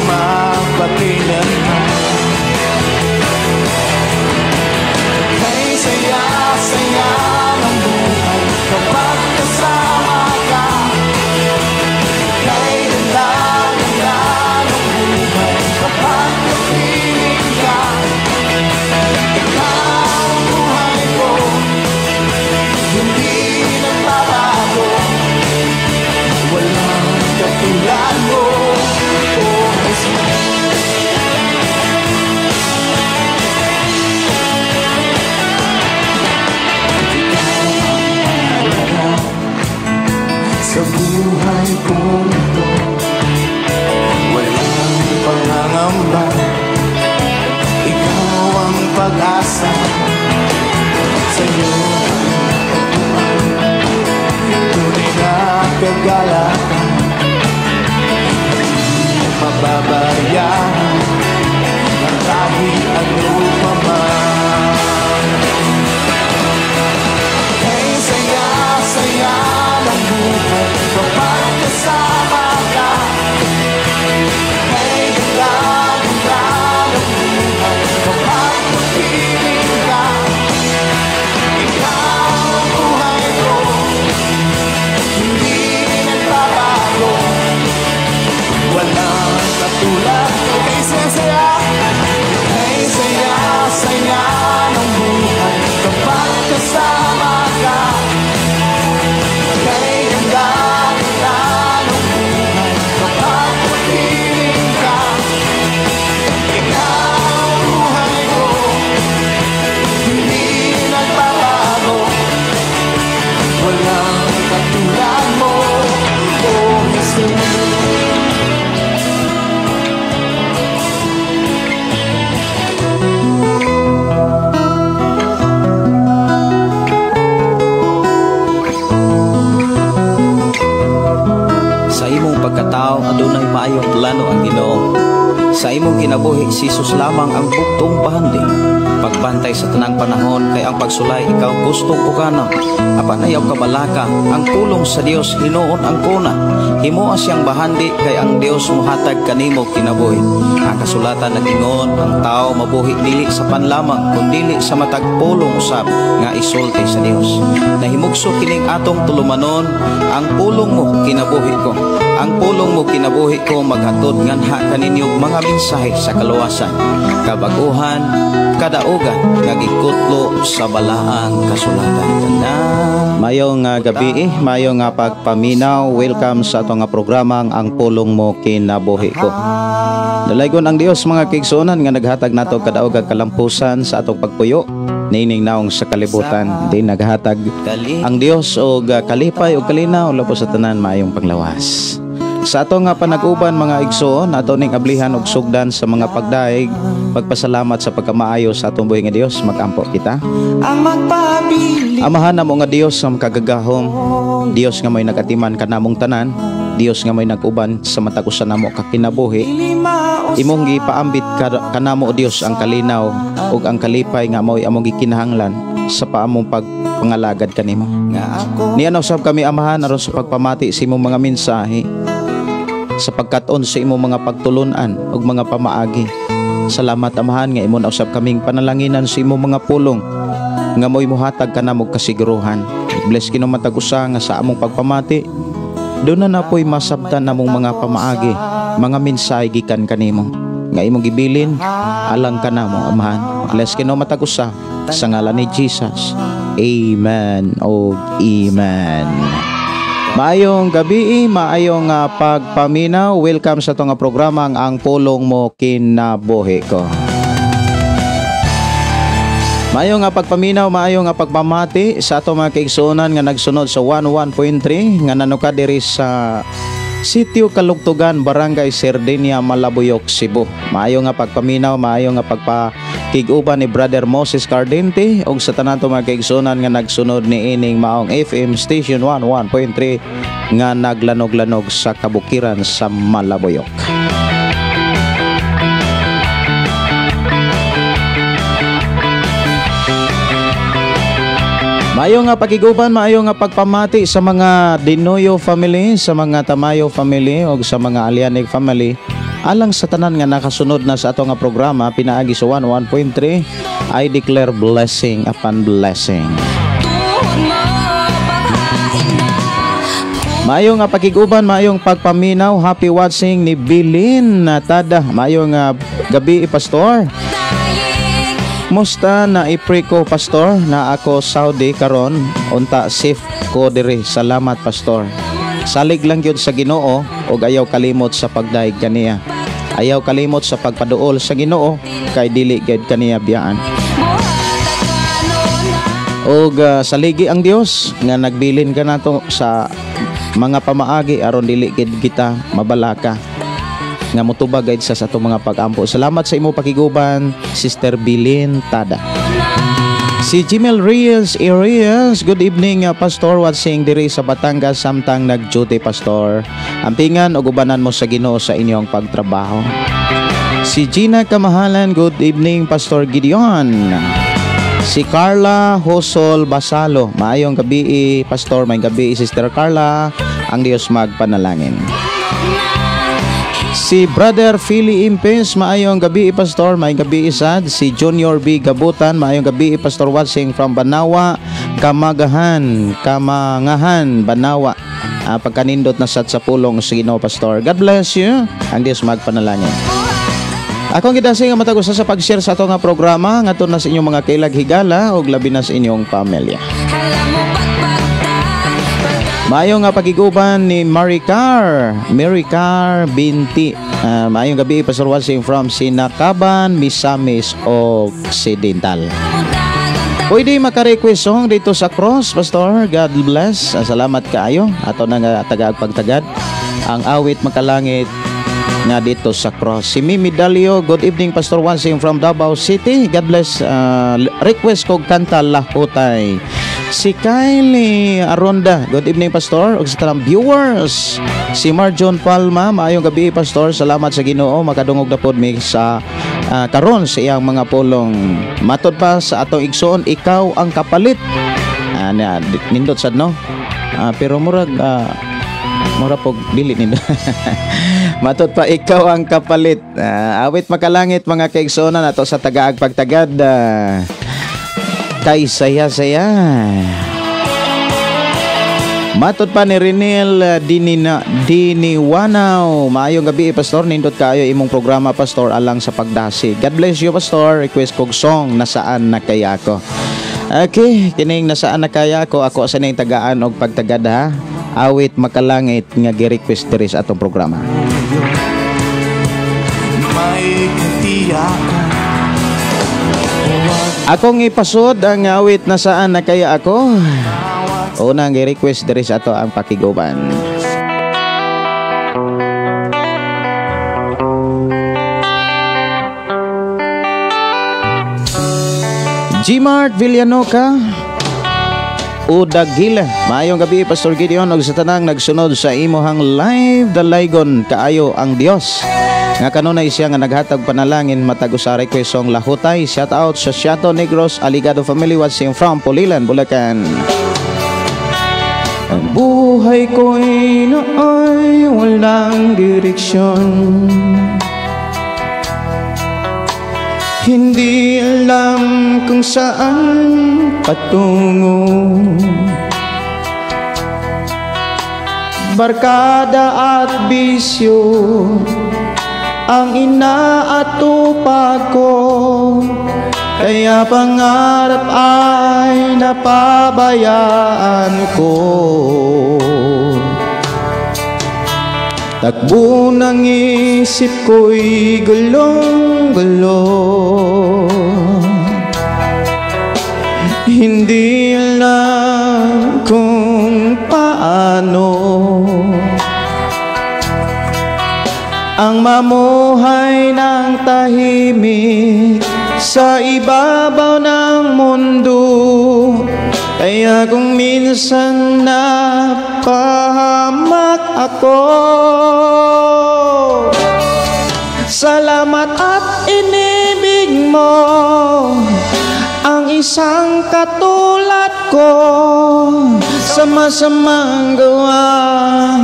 mapatilan mo. Kay saya-saya ng buhay kapag kasama ka. Kay ganda-ganda ng buhay kapag napiling ka. Ikaw ang buhay ko, hindi nagbabago. Walang katulad mo, oh Jesus. Sa buhay kong ito, walang pangangamba. Ikaw ang pag-asa, sa'yo tunay na kagalakan. Mababayaran ang kahit ano pa man. Kay saya-saya ng buhay kapag kasama ka. Kay ganda-ganda ng buhay kapag napiling ka. Ikaw ang buhay ko, hindi nagbabago. Walang katulad mo. Kay saya-saya, kay saya-saya ng buhay kapag kasama ka. Kay ganda-ganda ng buhay kapag napiling ka. Ikaw ang buhay ko, hindi nagbabago. Walang katulad mo, oh Jesus. Sa imong pagkatao adunay maayong plano ang Ginoo. Sa imong kinabuhi si Jesus lamang ang buktong pahandi. Pagbantay sa tanang panahon kay ang pagsulay ikaw gustong ukana. Apan ayaw kabalaka ang pulong sa Dios hinuon ang kuna. Himuha siyang bahandi kay ang Dios mohatag kanimo kinabuhi. Ang kasulatan nagingon ang tao mabuhi dili sa panlamang kundi sa matag pulong usab nga isulti sa Dios. Nahimugso kining atong tulumanon ang pulong mo kinabuhi ko. Ang pulong mo kinabuhi ko maghatod nganha kaninyong mga mensahe sa kaluwasan, kabaguhan, kadaugan nga gikutlo sa balaang kasulatan. Mayong gabi, mayong pagpaminaw. Welcome sa atong programa ang pulong mo kinabuhi ko. Dalaygon ang Dios mga kigsunan nga naghatag nato kadaugan kalampusan sa atong pagpuyo nining naong sa kalibutan. Di naghatag ang Dios og kalipay og kalinaw lapo sa tanan maayong panglawas. Sa ato nga panag-uban mga igsoon, ato ning ablihan og sugdan sa mga pagdaig, pagpasalamat sa pagkamaayo sa atong buhi nga Dios, magampo kita. Amahan namo nga Dios nga makagagahom, Dios nga may nagatiman kanamong tanan, Dios nga may nag-uban sa matag usa namo ka kinabuhi. Imong gipaambit kanamo Dios ang kalinaw ug ang kalipay nga mao'y among gikinahanglan sa paamong pagpangalagad kanimo. Niana usab kami amahan aron sa pagpamati sa imong mga mensahe, sa pagkat-on sa imong mga pagtulunan ug mga pamaagi. Salamat amahan nga imong usab kaming panalanginan sa imong mga pulong nga mo'y muhatag kanamo kasiguruhan. Bless kinong matag usa nga sa among pagpamati doon na po'y masabtan namong mga pamaagi, mga mensahe gikan kanimo nga imong gibilin alang kanamo amahan. Bless kinong matag usa sa ngalan ni Jesus. Amen o amen. Maayong gabi, maayong pagpaminaw. Welcome sa itong programa ang pulong mo kinabuhi ko. Maayong pagpaminaw, maayong pagpamati sa itong mga kaigsunan nga nagsunod sa 11.3 nga nanuka diri sa Sitio Kalugtugan, Barangay Sardenia, Malabuyok, Cebu. Maayo nga pagpaminaw, maayo nga pagpakiguban ni Brother Moses Cardente og sa tanan to mga kaigsunan nga nagsunod ni ining maong FM Station 11.3 nga naglanog-lanog sa kabukiran sa Malabuyok. Maayo nga pakiguban, maayo nga pagpamati sa mga Dinoyo family, sa mga Tamayo family o sa mga Alianig family. Alang sa tanan nga nakasunod na sa ato nga programa pinaagi sa 101.3, I declare blessing upon blessing. Maayo nga pakiguban, maayong pagpaminaw, happy watching ni Bilin Tada. Maayo nga gabi pastor. Musta na ipre ko pastor na ako Saudi karon unta safe ko diri. Salamat pastor. Salig lang gyud sa Ginoo ug ayaw kalimot sa pagdaig kaniya. Ayaw kalimot sa pagpaduol sa Ginoo kay dili gyud kaniya biyaan. Og saligi ang Dios nga nagbilin ka nato sa mga pamaagi aron dili gid kita mabalaka nga motubag gayud sa atong mga pag-ampo. Salamat sa imo pakiguban, Sister Bilin Tada. Si Jimel Reyes, good evening pastor, watching diri sa Batangas samtang nag-duty pastor. Ampingan og ubanan mo sa Ginoo sa inyong pagtrabaho. Si Gina Kamahalan, good evening pastor Gideon. Si Carla Hosol Basalo, maayong gabi pastor, may gabi Sister Carla, ang Dios magpanalangin. Si Brother Philly Impes, maayong gabi pastor, may gabi isad. Si Junior B Gabutan, maayong gabi pastor, watching from Banawa, Kamangahan, Banawa. Pagkanindot na sa pulong sa Ginoo pastor. God bless you. Ang Dios magpanalangin. Akong gidasig nga matag usa sa pag-share sa ato nga programa ngadto na sa inyong mga kailag higala ug labi na sa inyong pamilya. Maayong nga pagiguban ni Maricar binti. Maayong gabi pastor, watching from Sinakaban, Misamis Occidental. Pwede maka-request song dito sa cross pastor. God bless. Salamat kaayo. Ato na nga tagag pagtagad ang awit makalangit nga dito sa cross. Si Mimi Dalio, good evening pastor, watching from Davao City. God bless. Request kog kanta Lahutay. Si Kylie Aronda, good evening pastor ug sa tanang viewers. Si Marjon Palma, maayong gabi pastor, salamat sa Ginoo makadungog na pod mi sa karon sa iyang mga pulong. Matod pa sa atong igsoon, ikaw ang kapalit. Nindot sad no, pero murag mura pog dili nindo. Matod pa, ikaw ang kapalit. Awit makalangit mga kaigsoon nato sa tagaag pagtagad. Kay saya-saya. Matod pa ni Renel Diniwanaw, maayong gabi pastor, nindot kaayo imong programa pastor alang sa pagdasig. God bless you pastor. Request kog song Nasaan na kaya ako. Okay, kining Nasaan na kaya ako sa ning tagaan og pagtagad ha. Awit makalangit nga gi-request diri sa atong programa. May katiyakan. Akong ipasod ang awit Nasaan na kaya ako. Unang i-request diri sa ato ang pakiguban. Gmart Villanoca Udagila, maayong gabi pastor Gideon og sa tanang nagsunod sa imuhang live dalaygon kaayo ang Dios. Nga kanunay siya nga naghatag panalangin matag usa request song Lahutay. Shout out sa Shato Negros Aligado family watching from Pulilan, Bulacan. Ang buhay ko'y nooy walang direksyon, hindi alam kung saan patungo. Barkada at bisyo ang inaatupag ko, kaya pangarap ay napabayaan ko. Takbo ng isip ko'y gulong-gulo, hindi alam kung paano ang mamuhay ng tahimik sa ibabaw ng mundo. Kaya kung minsan napahamak ako, salamat at inibig mo ang isang katulad ko sa masamang gawa,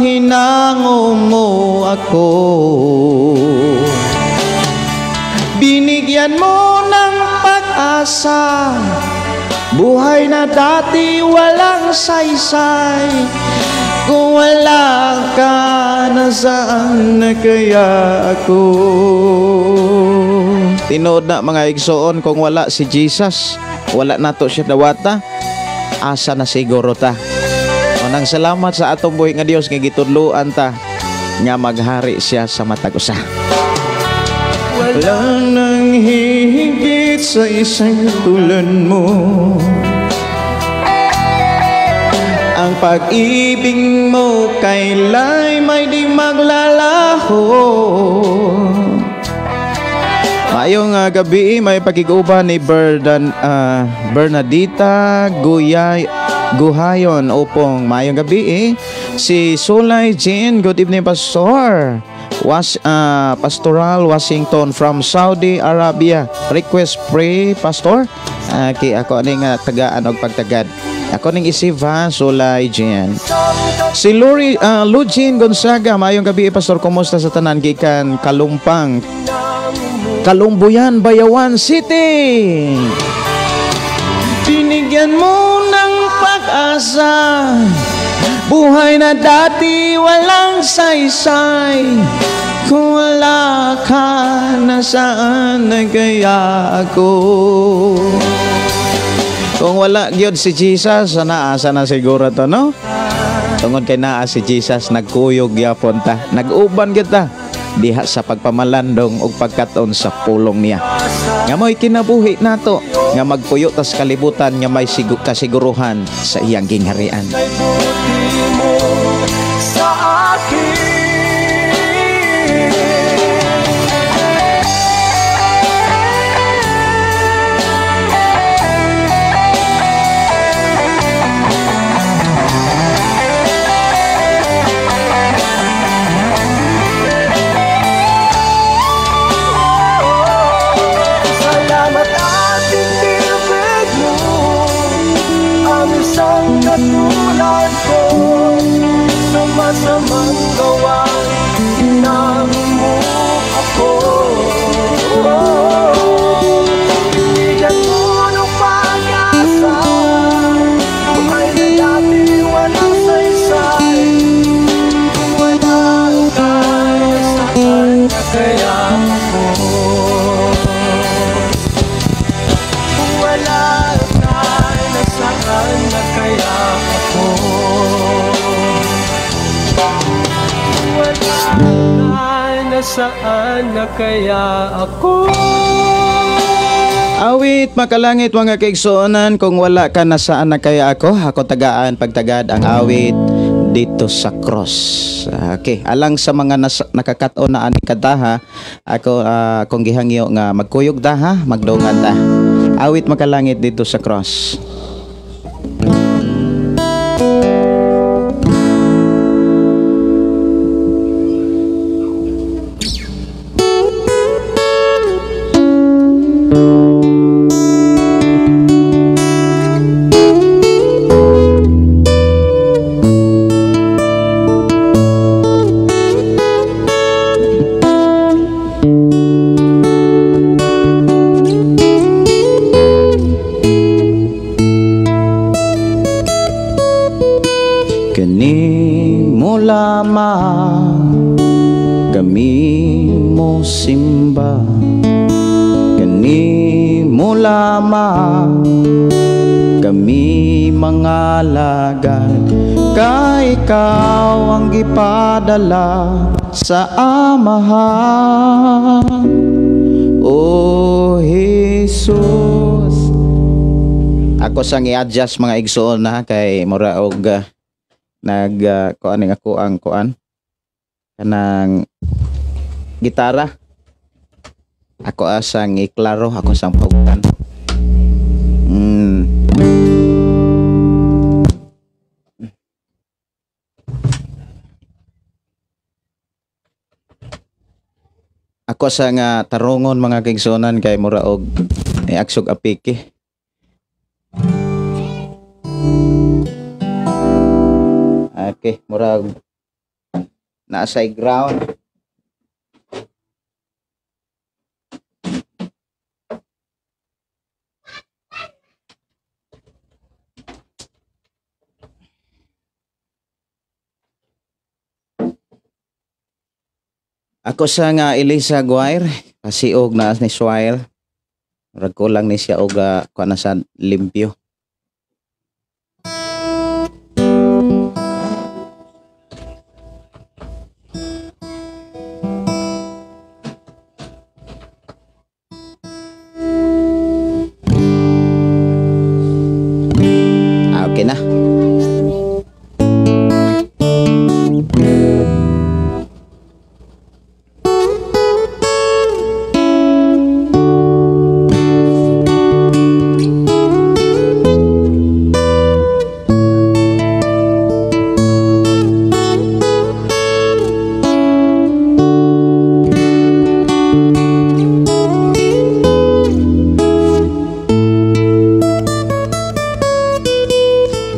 hinango mo ako. Binigyan mo ng pag-asa, buhay na dati walang saysay. Kung wala ka, nasaan na kaya ako? Tinood na mga igsoon, kung wala si Jesus, wala na to siya dawata, asa na siguro ta. Manang salamat sa atong buhay nga Dios nga gitudloan ta nga maghari siya sa matag usa. Wala nang hihigit sa isang tulad mo, ang pag-ibig mo kaila'y may di maglalaho. Mayong gabi, may pakiguban ni Bernadita Guhayon. Opong mayong gabi si Sulay Jean. Good evening, Pastor. Pastoral Washington from Saudi Arabia. Request pray, Pastor. Kay ako aning tagaan og pagtagad. Ako ning isip ha, Sulay Jean. Si Lugin Gonzaga, mayong gabi, Pastor. Kumusta sa tanan gikan Kalumpang, Kalumbuyan, Bayawan City? Binigyan mo ng pag-asa, buhay na dati walang saysay. Kung wala ka, nasaan na kaya ako? Kung wala gyud si Jesus, sana asa na siguro to, no? Tungod kay naa si Jesus, nagkuyog gyapon ta, nag-uban gyud ta diha sa pagpamalandong ug pagkaton sa pulong niya. Nga mo'y kinabuhi nato nga magpuyo tas kalibutan nga may kasiguruhan sa iyang gingharian. Sa akin katulad ko sa masamang gawa, hinango mo ako. Binigyan mo ng pag-asa, buhay na dati walang saysay. Kung wala ka, nasaan na kaya ako? Kung wala ka, nasaan na kaya ako? Wala ka, nasaan na kaya ako? Awit makalangit mga kaigsuonan, kung wala ka, nasaan na kaya ako? Ako tagaan pagtagad ang awit dito sa cross. Okay, alang sa mga nakakaton na ani kadaha, ako kung gihangyo nga magkuyog da ha, magdungan ta. Awit makalangit dito sa cross. Simba gani mo lamang kami mga lagad, kay ikaw ang gipadala sa Amahan, O Jesus. Ako sang i-adjust mga igsoon na kay mura og kuan ako ang kuan kanang gitara. Ako asang iklaro, ako sang pautan. Ako sang tarungon mga kaigsunan kay mura og aksog apiki. Okay, murag nasa ground. Ako sa nga Elisa Guire, pasiog na ni Swire. Murag ko lang ni siya og kuha na sa limpyo. Okay na.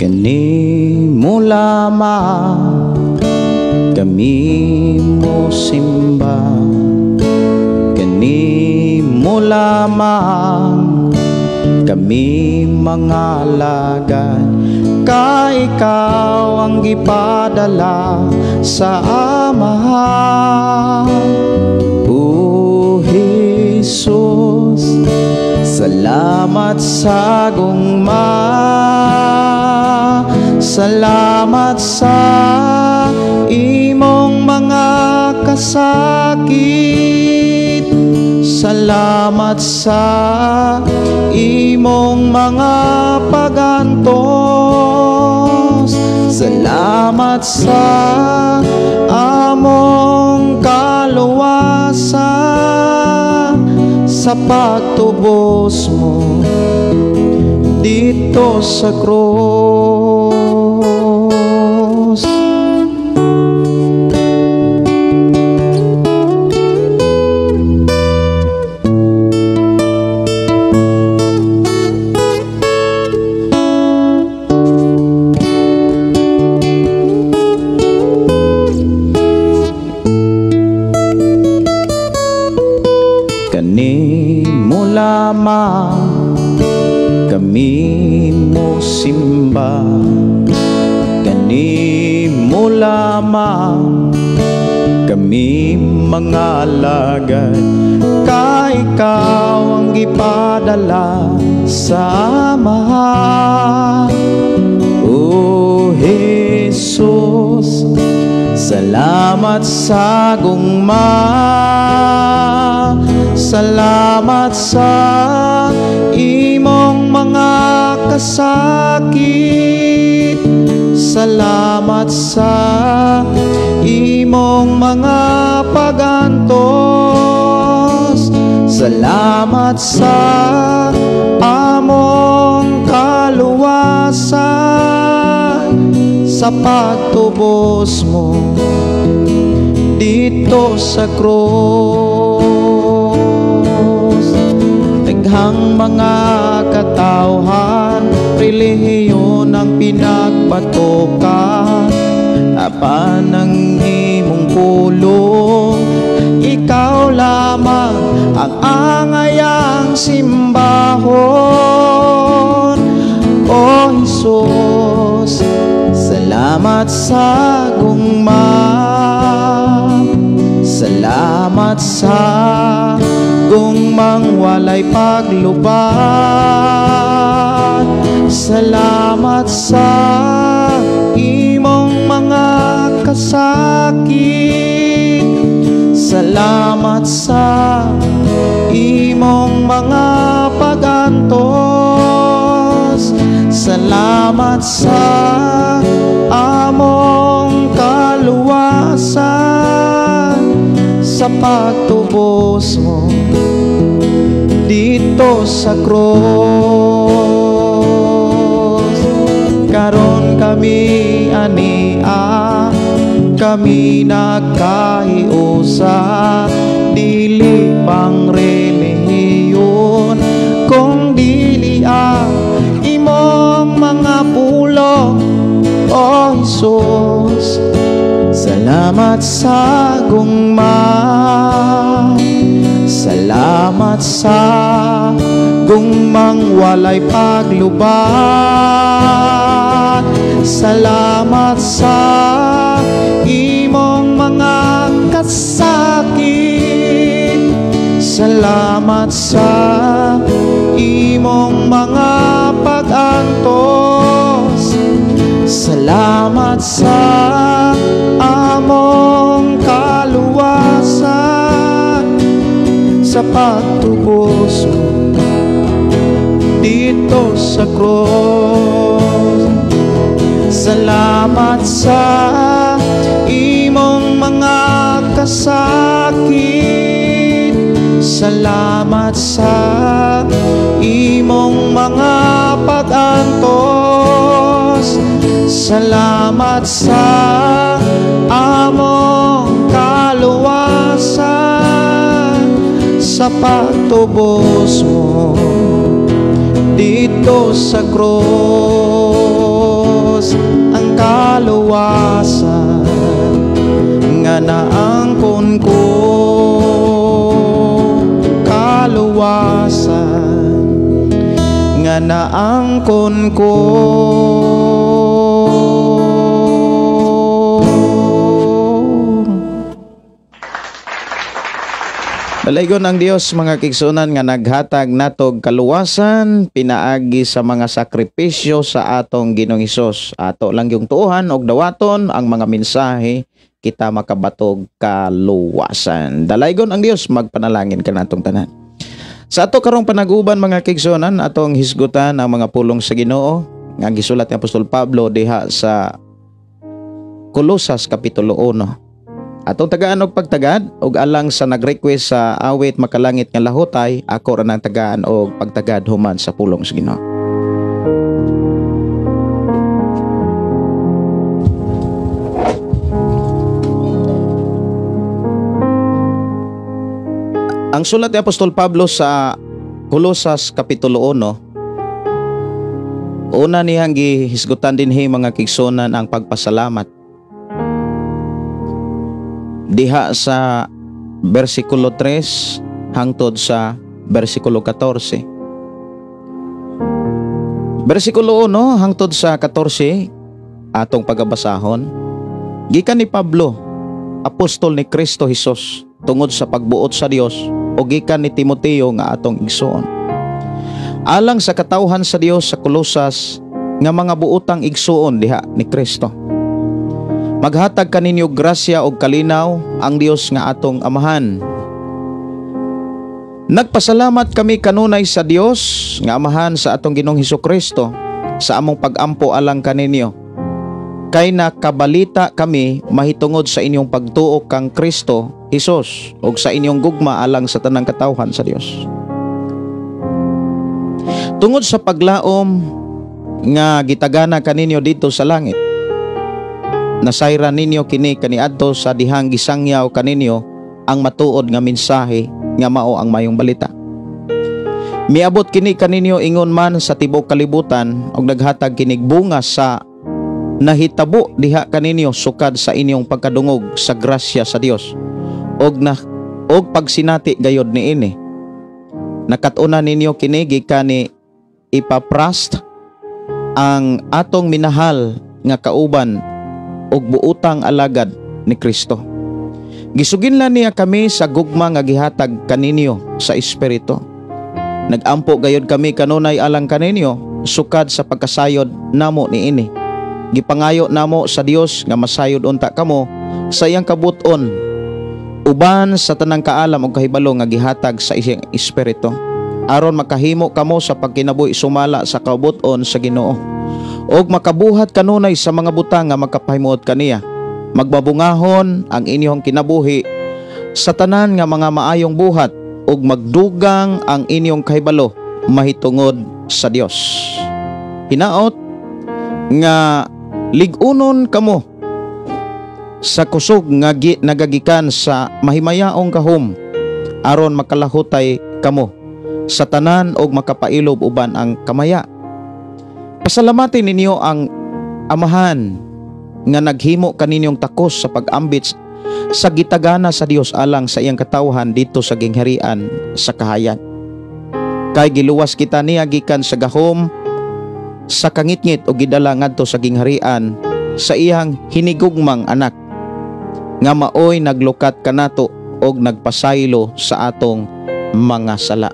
Kani mo lamang kami mo simba, kani mo lamang kami mga alagad, ka ikaw ang gipadala sa Ama. O Jesus, salamat sa gugma, salamat sa imong mga kasakit, salamat sa imong mga pagantos, salamat sa among kaluwasan, sa pagtubos mo dito sa krus. Kani mo lamang kami mo simba, kani mo lamang kami mga alagad, ka ikaw ang gipadala sa Ama. O Jesus, salamat sa gugma, salamat sa imong mga kasakit, salamat sa imong mga pagantos, salamat sa among kaluwasan, sa pagtubos mo dito sa krus. Daghang mga katawhan, relihiyon ang pinagbatokan, apan ang imong pulong, ikaw lamang ang angayang simbahon. O Jesus, salamat sa gugma, salamat sa gugmang walay paglubad, salamat sa imong mga kasakit, salamat sa imong mga pagantos, salamat sa among kaluwasan, sa pagtubos mo dito sa krus. Karon kami ania, kami nagkahiusa, dili pang relihiyon, kung dili imong mga pulong. O Jesus, Salamat sa gugma, salamat sa gugmang walay paglubat. Salamat sa imong mga kasakit. Salamat sa imong mga pag-antos. Salamat sa among kaluwasan, sa pagtubos mo dito sa cross. Salamat sa imong mga kasakit. Salamat sa imong mga pag-antos. Salamat sa among kaluwasan, sa pagtubos mo dito sa cross. Ang kaluwasan nga naangkon ko, kaluwasan nga naangkon ko. Dalaygon ang Dios mga kigsunan nga naghatag natog kaluwasan pinaagi sa mga sakripisyo sa atong Ginoong Hesus. Ato lang yung tuuhan og dawaton ang mga mensahe kita makabatog kaluwasan. Dalaygon ang Dios, magpanalangin ka natong tanan. Sa ato karong panag-uban mga kigsunan, atong hisgutan ang mga pulong sa Ginoo nga gisulat ni Apostol Pablo diha sa Kolosas kapitulo 1. Atong tagaan og pagtagad og alang sa nag-request sa awit makalangit nga lahutay, ako ra nang tagaan og pagtagad human sa pulong sa Ginoo. Ang sulat ni Apostol Pablo sa Kolosas kapitulo 1, una niyang gihisgutan dinhi mga kigsunan ang pagpasalamat. Diha sa versikulo 3 hangtod sa versikulo 14. Versikulo 1 hangtod sa 14 atong pagabasahon. Gikan ni Pablo, apostol ni Kristo Hesus, tungod sa pagbuot sa Dios, o gikan ni Timoteo nga atong igsoon. Alang sa katawhan sa Dios sa Kolosas nga mga buotang igsoon diha ni Kristo. Maghatag kaninyo grasya og kalinaw ang Dios nga atong Amahan. Nagpasalamat kami kanunay sa Dios nga Amahan sa atong Ginoong Hesukristo sa among pag-ampo alang kaninyo. Kay nakabalita kami mahitungod sa inyong pagtuo kang Kristo Hesus ug sa inyong gugma alang sa tanang katawhan sa Dios. Tungod sa paglaom nga gitagana kaninyo dito sa langit, nasayran ninyo kini kaniadto sa dihang gisangyaw kaninyo ang matuod nga mensahe nga mao ang mayong balita. Miabot kini kaninyo ingon man sa tibuok kalibutan og naghatag kinig bunga sa nahitabo diha kaninyo sukad sa inyong pagkadungog sa grasya sa Dios og pagsinati gayod niini. Nakatuna ninyo kini gikan ni Epapras, ang atong minahal nga kauban og buutang alagad ni Kristo. Gisuginlan niya kami sa gugma nga gihatag kaninyo sa Espiritu. Nagampo gayod kami kanunay alang kaninyo sukad sa pagkasayod namo niini. Gipangayo namo sa Dios nga masayod unta kamo sa iyang kabuton uban sa tanang kaalam ug kahibalo nga gihatag sa iyang Espiritu, aron makahimo kamo sa pagkinabuhi sumala sa kabuton sa Ginoo og makabuhat kanunay sa mga butang nga makapahimuot kaniya. Magbabungahon ang inyong kinabuhi sa tanan nga mga maayong buhat ug magdugang ang inyong kahibalo mahitungod sa Dios. Hinaot nga ligunon kamo sa kusog nga nagagikan sa mahimayaong kahum aron makalahutay kamo sa tanan og makapailob uban ang kamaya. Pasalamatin ninyo ang Amahan nga naghimo kaninyong takos sa pag-ambit sa gitagana sa Dios alang sa iyang katawhan dito sa gingharian sa kahayan. Kay giluwas kita niya gikan sa gahom sa kangitngit o gidala ngadto sa gingharian sa iyang hinigugmang anak nga maoy naglukat kanato og nagpasaylo sa atong mga sala.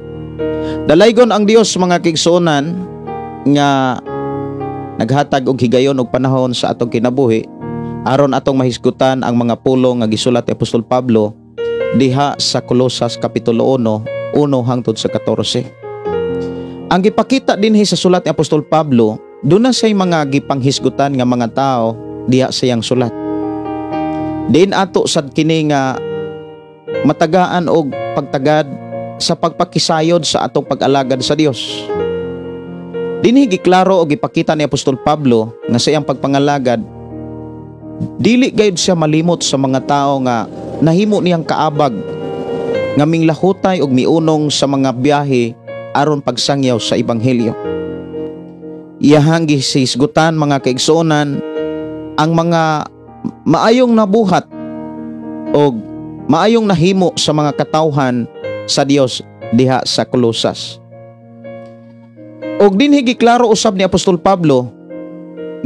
Dalaygon ang Dios mga kaigsuonan nga naghatag og higayon og panahon sa atong kinabuhi aron atong mahisgutan ang mga pulong nga gisulat ni Apostol Pablo diha sa Colosas kapitulo 1 hangtod sa 14. Ang gipakita dinhi sa sulat ni Apostol Pablo, doon na say mga gipanghisgutan nga mga tao diha sa iyang sulat. Diin ato sad kini nga matagaan og pagtagad sa pagpakisayod sa atong pag-alagad sa Dios. Dinhi giklaro og gipakita ni Apostol Pablo nga sa iyang pagpangalagad dili gayud siya malimot sa mga tao nga nahimo niyang kaabag nga minglahutay og miunong sa mga biyahe aron pagsangyaw sa ebanghelyo. Iyahang gisisgutan mga kaigsuonan ang mga maayong nabuhat o maayong nahimo sa mga katawhan sa Dios diha sa Colosas. Og dinhi giklaro usab ni Apostol Pablo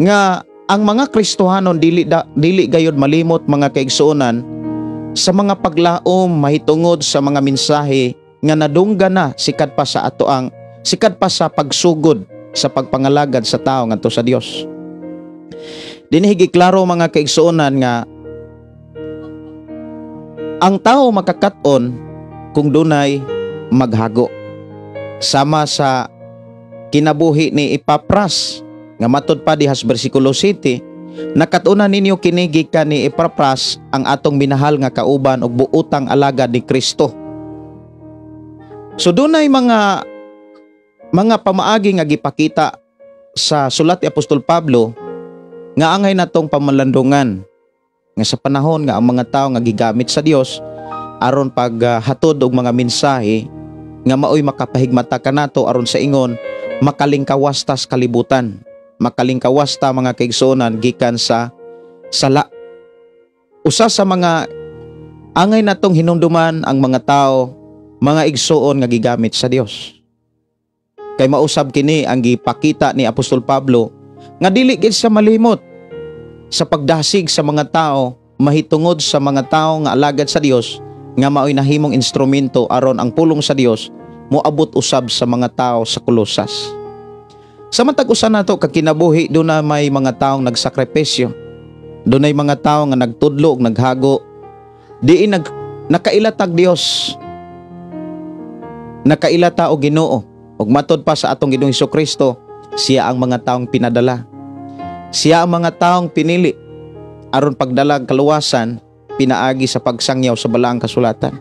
nga ang mga Kristohanon dili gayud malimot mga kaigsuonan sa mga paglaom mahitungod sa mga mensahe nga nadungga na sikat pa sa pagsugod sa pagpangalagad sa tao ngadto sa Dios. Dinhi giklaro mga kaigsuonan nga ang tao makakat-on kung dunay maghago. Sama sa kinabuhi ni Epapras nga matud pa dihas bersikulo 7, nakatuna ninyo kini gikan ni Epapras ang atong minahal nga kauban og buotang alagad ni Kristo. So dunay mga pamaagi nga gipakita sa sulat ni Apostol Pablo nga angay natong pamalandungan nga sa panahon nga ang mga tao nga gigamit sa Dios aron paghatod og mga mensahe nga maoy makapahigmata kanato aron sa ingon makalingkawas tas kalibutan, makalingkawas ta mga kaigsuonan gikan sa sala. Usa sa mga angay natong hinumduman ang mga tao mga igsuon nga gigamit sa Dios. Kay mausab kini ang gipakita ni Apostol Pablo nga dili gid siya malimot sa pagdasig sa mga tao mahitungod sa mga tao nga alagad sa Dios nga maoy nahimong instrumento aron ang pulong sa Dios moabot usab sa mga tao sa Colosas. Sa matag usa nato kakinabuhi do na may mga taong nagsakripisyo. Do na mga tao nga nagtudlo ug naghago. Diin nakailatag Dios. Nakailata og Ginoo. Ug matud pa sa atong Ginoong Hesukristo, siya ang mga taong pinadala. Siya ang mga taong pinili aron pagdalag kaluwasan pinaagi sa pagsangyaw sa balaang kasulatan.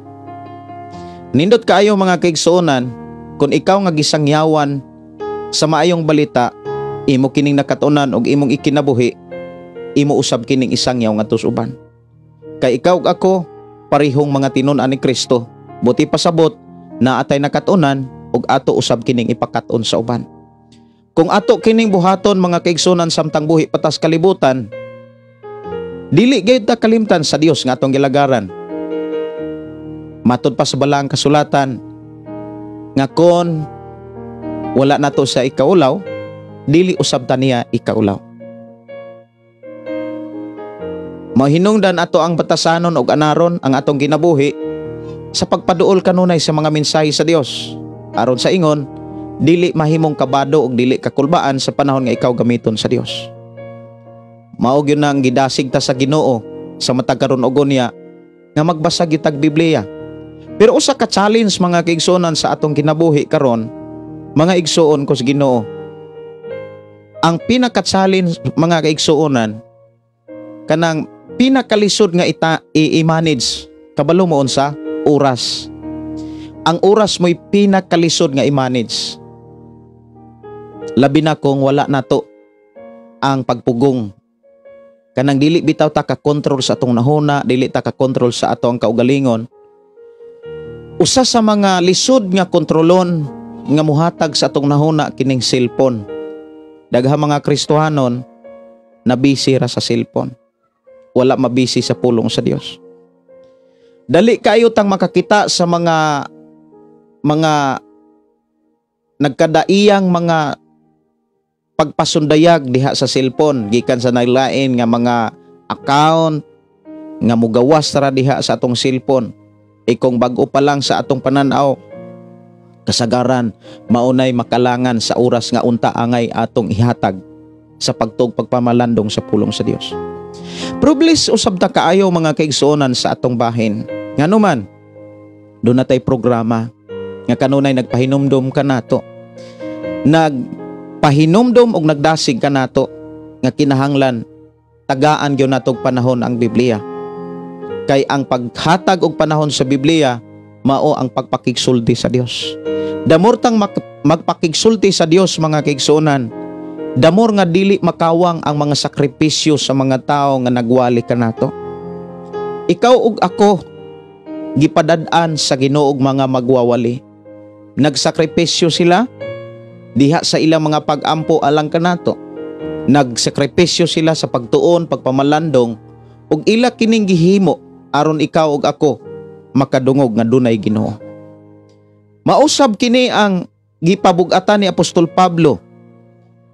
Nindot kaayo mga kaigsuonan, kung ikaw nga gisangyawan sa maayong balita, imo kining nakatunan og imong ikinabuhi, imo usab kining isangyaw ngadto sa uban. Kay ikaw ug ako parehong mga tinun-an ni Kristo, buti pasabot na atay nakatunan ug ato usab kining ipakaton sa uban. Kung ato kining buhaton mga kaigsuonan samtang buhi patas kalibutan, dili gayud ta kalimtan sa Dios nga atong gilagaran. Matud pa sa balaang kasulatan nga kon wala nato sa ikaulaw, dili usab ta niya ikaulaw. Mahinungdan ato ang batasanon og anaron ang atong ginabuhi sa pagpaduol kanunay sa mga mensahe sa Dios aron sa ingon dili mahimong kabado og dili kakulbaan sa panahon nga ikaw gamiton sa Dios. Mao gyud nang gidasig ta sa Ginoo sa matag karon og unya nga magbasa gyud tag Biblia. Pero usa ka challenge mga kaigsuonan sa atong kinabuhi karon, mga igsuon ko sa Ginoo. Ang pinaka-challenge mga kaigsuonan kanang pinakalisod nga i-manage kabalo mo unsa oras. Ang oras mo'y pinakalisod nga i-manage. Labi na kung wala nato ang pagpugong. Kanang dili bitaw ta ka control sa atong nahuna, dili ta ka control sa atong kaugalingon. Usa sa mga lisod nga kontrolon nga muhatag sa atong nahuna kining cellphone. Daghang mga Kristohanon nabisi ra sa cellphone. Wala mabisi sa pulong sa Dios. Dali kayo tang makakita sa mga nagkadaiyang mga pagpasundayag diha sa cellphone gikan sa naglain nga mga account nga mugawas ra diha sa atong cellphone. Kung bag-o pa lang sa atong pananaw, kasagaran maunay makalangan sa oras nga unta angay atong ihatag sa pagpamalandong sa pulong sa Dios. Pero please usab ta kaayo mga kaigsuonan sa atong bahin. Nganuman do na tay programa nga kanunay nagpahinumdom ka nato. Nagpahinumdom og nagdasig ka nato nga kinahanglan tagaan gyud natog panahon ang Biblia. Kay ang paghatag og panahon sa Biblia mao ang pagpakigsulti sa Dios. Damortang magpakigsulti sa Dios mga kaigsuonan, damor nga dili makawang ang mga sakripisyo sa mga tao nga nagwali kanato. Ikaw ug ako gipadad-an sa Ginoo og mga magwawali. Nagsakripisyo sila diha sa ilang mga pag-ampo alang kanato. Nagsakripisyo sila sa pagtuon, pagpamalandong ug ila kining gihimo aron ikaw ug ako makadungog nga dunay Ginoo. Mausab kini ang gipabug-atan ni Apostol Pablo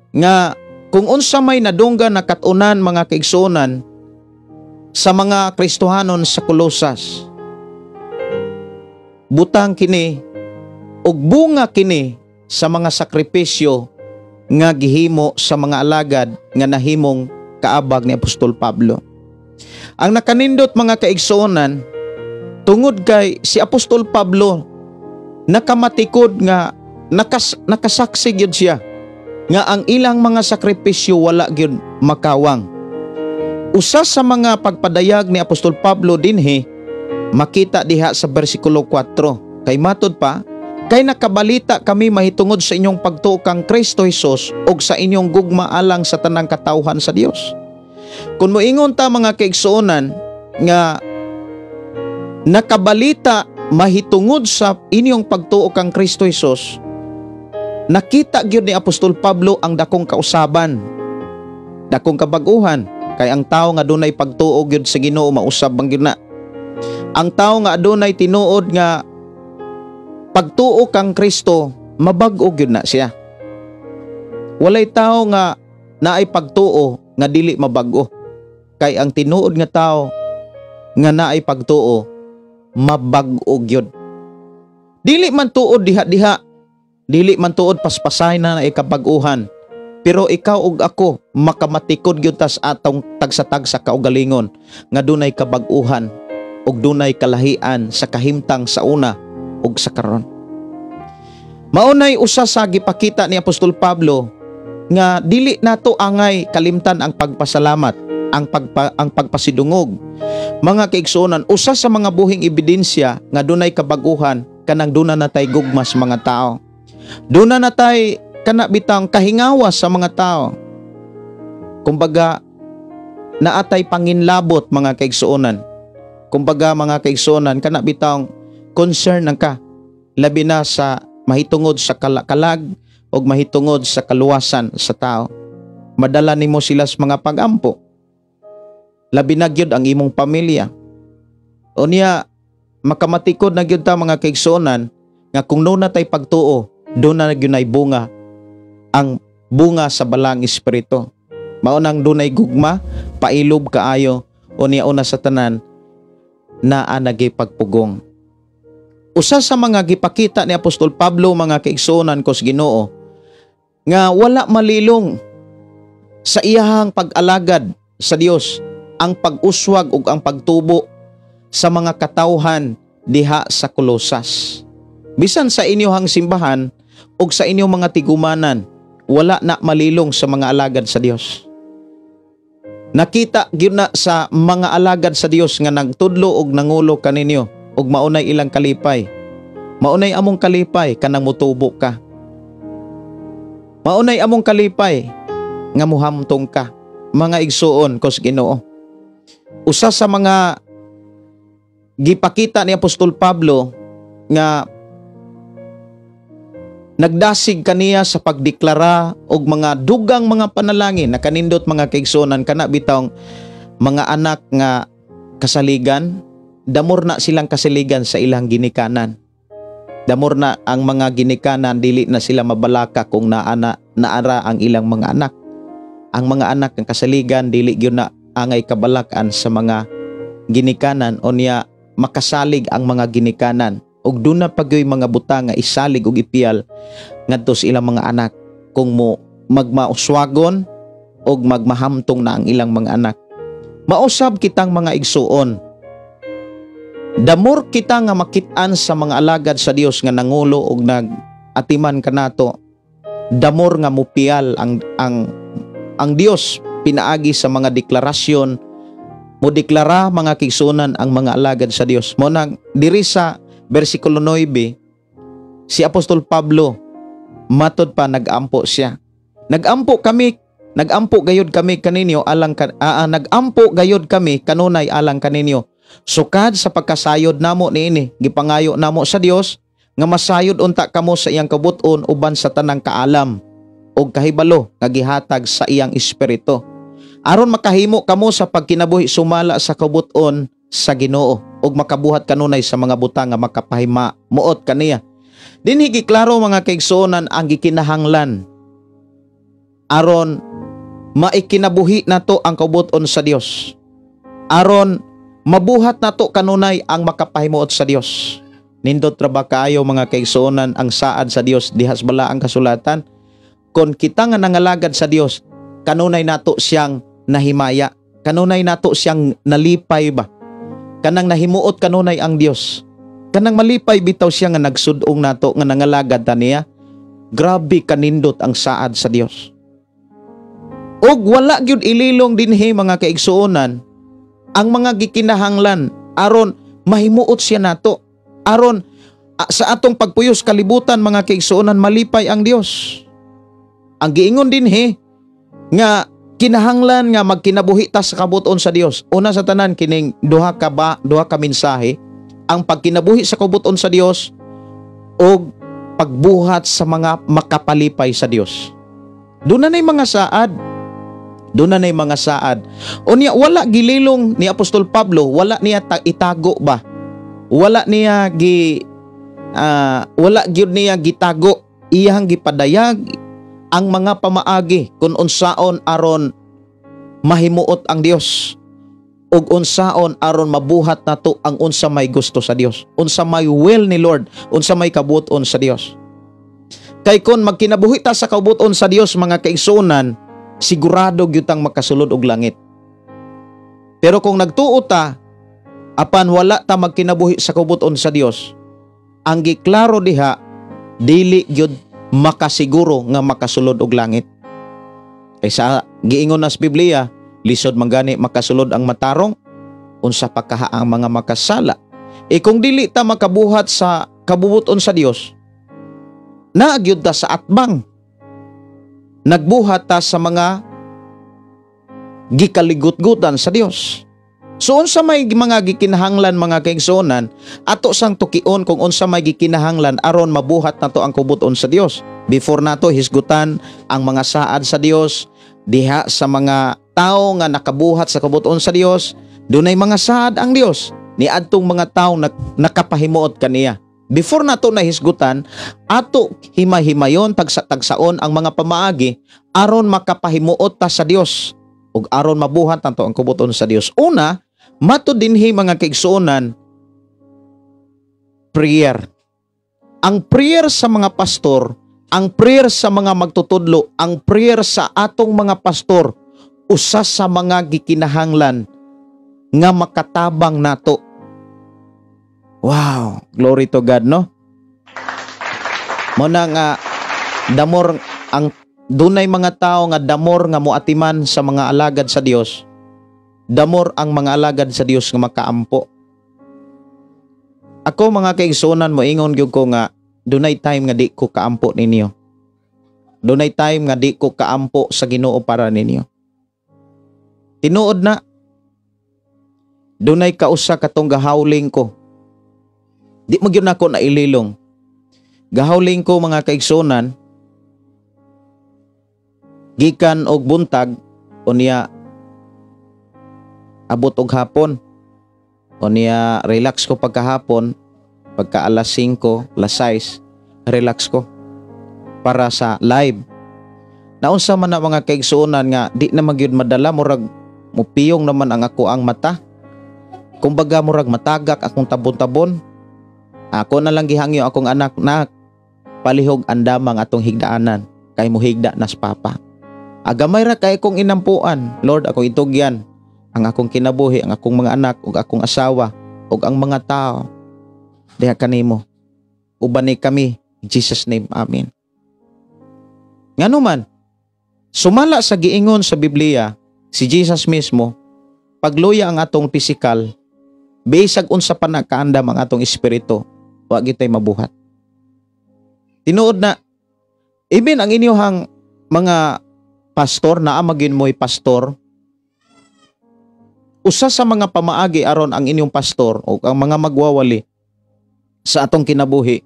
nga kung unsa may nadunggan na kat-unan mga kaigsuonan sa mga Kristohanon sa Colosas, butang kini ug bunga kini sa mga sakripisyo nga gihimo sa mga alagad nga nahimong kaabag ni Apostol Pablo. Ang nakanindot mga kaigsuonan, tungod kay si Apostol Pablo nakamatikod nga nakasaksi gyud siya nga ang ilang mga sakripisyo wala gyud makawang. Usa sa mga pagpadayag ni Apostol Pablo dinhi makita diha sa bersikulo 4. Kay matod pa, kay nakabalita kami mahitungod sa inyong pagtuo kang Kristo Jesus ug sa inyong gugma alang sa tanang katawhan sa Dios. Kung moingon ta mga kaigsuonan nga nakabalita mahitungod sa inyong pagtuo kang Kristo Jesus, nakita gyud ni Apostol Pablo ang dakong kausaban, dakong kabaguhan. Kay ang tao nga adunay pagtuo gyud sa Ginoo mausab bang gyud na. Ang tao nga adunay tinuod nga pagtuo kang Kristo mabag-o gyud na siya. Walay tao nga naay pagtuo nga dili mabag-o. Kay ang tinuod nga tao nga naay pagtuo mabag-o gyud. Dili man tuod diha-diha, dili man tuod paspasay na ikabag-uhan. Pero ikaw ug ako makamatikod gyud tas atong tagsa-tagsa kaugalingon nga dunay kabag-uhan ug dunay kalahian sa kahimtang sa una ug sa karon. Maunay usa sa gipakita ni Apostol Pablo nga dili nato angay kalimtan ang pagpasalamat, ang pagpasidungog. Mga kaigsuonan, usa sa mga buhing ebidensya nga dunay kabaguhan kanang duna natay gugmas mga tao. Duna natay kana bitang kahingawas sa mga tao. Kumbaga naatay panginlabot mga kaigsuonan. Kumbaga mga kaigsuonan kana bitang concern ka labi na sa mahitungod sa kalag o mahitungod sa kaluwasan sa tao. Madala nimo sila sa mga pagampo. Labi na gyud ang imong pamilya. O niya makamatikod na gyud ta mga kaigsuonan nga kung no natay pagtuo, do na gyud nay bunga ang bunga sa balang espiritu. Mao nang dunay gugma, pailob kaayo o niya una sa tanan naa nagipagpugong. Usa sa mga gipakita ni Apostol Pablo mga kaigsuonan ko sa Ginoo nga wala malilong sa iyahang pag-alagad sa Dios ang pag-uswag ug ang pagtubo sa mga katawhan diha sa Colosas. Bisan sa inyong simbahan ug sa inyong mga tigumanan, wala na malilong sa mga alagad sa Dios. Nakita gyud na sa mga alagad sa Dios nga nagtudlo og nangulo kaninyo ug maunay ilang kalipay. Maunay among kalipay kanang mutubo ka. Maunay among kalipay nga muhamtong ka. Mga igsuon ko sa Ginoo. Usa sa mga gipakita ni Apostol Pablo nga Nagdasig kaniya sa pagdeklara og mga dugang mga panalangin na kanindot mga kaigsuonan kana bitawng mga anak nga kasaligan, damor na silang kasaligan sa ilang ginikanan. Damor na ang mga ginikanan, dili na sila mabalaka kung naara ang ilang mga anak. Ang mga anak ng kasaligan dili gyud na angay kabalakan sa mga ginikanan o niya makasalig ang mga ginikanan. Og doon na pagyoy mga butang nga isalig og ipiyal ngadto sa ilang mga anak kung mo magmauswagon og magmahamtong na ang ilang mga anak. Mausab kitang mga igsuon. Damor kita nga makit-an sa mga alagad sa Dios nga nangulo og nag-atiman kanato. Damor nga mupiyal ang Dios pinaagi sa mga deklarasyon mo deklara mga kigsunan ang mga alagad sa Dios. Mo nang diri sa versikulo 9, si Apostol Pablo, matod pa nag-ampo siya. Nagampo gayod kami kaninyo nagampo gayod kami kanunay alang kaninyo. Sukad sa pagkasayod namo niini, gipangayo namo sa Dios nga masayod unta kamo sa iyang kabut-on uban sa tanang kaalam og kahibalo nga gihatag sa iyang espiritu. Aron makahimo kamo sa pagkinabuhi sumala sa kabut-on sa Ginoo ug makabuhat kanunay sa mga butang nga makapahima muot kaniya. Dinhi giklaro mga kaigsuonan ang gikinahanglan aron maikinabuhi nato ang kabut-on sa Dios. Aron mabuhat nato kanunay ang makapahimuot sa Dios. Nindot ra ba kaayo mga kaigsuonan ang saad sa Dios dihas bala ang kasulatan? Kon kita nga nangalagad sa Dios, kanunay nato siyang nahimaya, kanunay nato siyang nalipay ba? Kanang nahimuot kanunay ang Dios. Kanang malipay bitaw siya nga nagsudong nato nga nangalagad ta niya. Grabe kanindot ang saad sa Dios. Og wala gyud ililong dinhi mga kaigsuonan ang mga gikinahanglan aron mahimuot siya nato. Aron sa atong pagpuyos kalibutan mga kaigsuonan malipay ang Dios. Ang giingon dinhi nga kinahanglan nga magkinabuhi ta sa kabut-on sa Dios. Una sa tanan kining duha ka mensahe, ang pagkinabuhi sa kabut-on sa Dios o pagbuhat sa mga makapalipay sa Dios. Doon na mga saad. Doon na mga saad. Unya wala gililong ni Apostol Pablo, wala niya itago ba? Wala gyud niya gitago, iyang gipadayag ang mga pamaagi kung unsaon aron mahimuot ang Dios ug unsaon aron mabuhat nato ang unsa may gusto sa Dios, unsa may will ni Lord, unsa may kabuton sa Dios. Kay kon magkinabuhi ta sa kabuton sa Dios mga kaigsuonan, sigurado gyud tang makasulod og langit. Pero kung nagtuo ta apan wala ta magkinabuhi sa kabuton sa Dios, ang giklaro diha dili gyud makasiguro nga makasulod og langit. Kay sa giingon nas Biblia, lisod man gani makasulod ang matarong, unsa pa kaha ang mga makasala. Kung dili ta makabuhat sa kabubuton sa Dios, naagyud ta sa atbang. Nagbuhat ta sa mga gikaligut-gutan sa Dios. So unsa may mga gikinahanglan mga kaigsuonan, ato sang tukion kung unsa may gikinahanglan aron mabuhat nato ang kabubuton sa Dios. Before nato hisgutan ang mga saad sa Dios diha sa mga tao nga nakabuhat sa kabubuton sa Dios, dunay mga saad ang Dios niadtong mga tao nakapahimuot kaniya. Before nato nahisgutan, ato himay-himayon tagsa-tagsaon ang mga pamaagi aron makapahimuot ta sa Dios ug aron mabuhat nato ang kabubuton sa Dios. Una, mato dinhi mga kaigsuonan, prayer. Ang prayer sa mga pastor, ang prayer sa mga magtutudlo, ang prayer sa atong mga pastor, usa sa mga gikinahanglan nga makatabang nato. Wow, glory to God, no? Muna nga damor ang dunay mga tao nga damor nga moatiman sa mga alagad sa Dios. Damor ang mga alagad sa Dios nga makaampo. Ako mga kaigsuonan mo ingon gyud ko nga dunay time nga di ko kaampo ninyo. Dunay time nga di ko kaampo sa Ginoo para ninyo. Tinuod na dunay kausa katong gahawling ko. Di mo gyud nako naililong Gahawling ko mga kaigsunan, gikan og buntag unya abot og hapon. Unya relax ko pagkahapon, pagka alas 5, alas 6, relax ko para sa live. Naunsa man na mga kaigsunan nga di na magyud madala, murag mupiyong naman ang ako ang mata. Kumbaga murag matagak akong tabon-tabon. Ako na lang gihangyo akong anak na palihog andamang atong higdaanan kay mo higda nas papa. Agamay ra kay kong inampuan, Lord, akong itugyan ang akong kinabuhi, ang akong mga anak ug akong asawa ug ang mga tao. Diha kanimo. Ubanay kami in Jesus name. Amen. Nganuman, sumala sa giingon sa Biblia si Jesus mismo, pagluya ang atong pisikal, bisag unsa pa nakaandam ang atong espiritu, wa gitay mabuhat. Tinuod na, even ang inyong mga pastor, naa magin mo'y pastor, usa sa mga pamaagi aron ang inyong pastor o ang mga magwawali sa atong kinabuhi,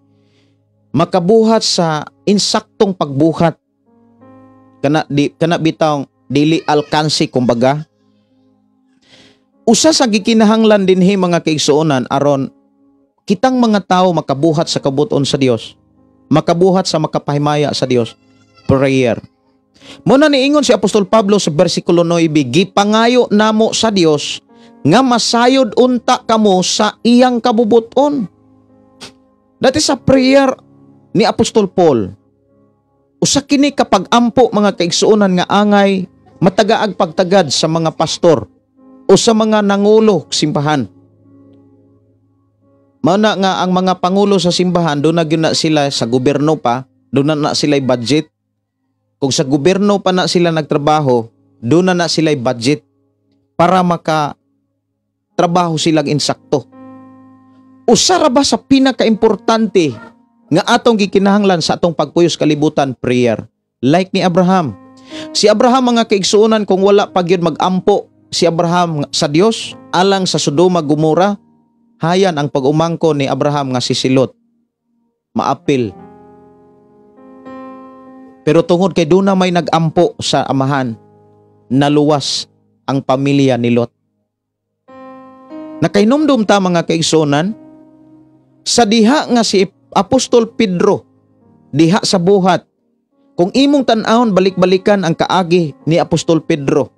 makabuhat sa insaktong pagbuhat, kana bitang dili alkansi kumbaga. Usa sa gikinahanglan dinhi mga kaigsuonan aron kitang mga tao makabuhat sa kabuton sa Dios, makabuhat sa makapahimaya sa Dios, prayer. Muna niingon si Apostol Pablo sa versikulo 9, gipangayo namo sa Dios nga masayod unta kamo sa iyang kabubuton. Dati sa prayer ni Apostol Paul, usa kini kapag ampo mga kaigsuonan nga angay matagaag pagtagad sa mga pastor o sa mga nangulo simbahan. Mana nga ang mga pangulo sa simbahan, doon na gyud na sila sa gobyerno pa, doon na sila budget. Kung sa gobyerno pa na sila nagtrabaho, doon na sila budget para maka-trabaho silang insakto. Usa ra ba sa pinaka-importante nga atong gikinahanglan sa atong pagpuyos kalibutan, prayer. Like ni Abraham. Si Abraham mga kaigsuonan, kung wala pa gyud mag-ampo si Abraham sa Dios alang sa Sodoma Gomora, hayan ang pag-umangko ni Abraham nga si Lot. Maapil. Pero tungod kay doon na may nag-ampo sa amahan, naluwas ang pamilya ni Lot. Nakainumdum ta mga kaigsuonan, sa diha nga si Apostol Pedro, diha sa buhat, kung imong tan-awon balik-balikan ang kaagi ni Apostol Pedro,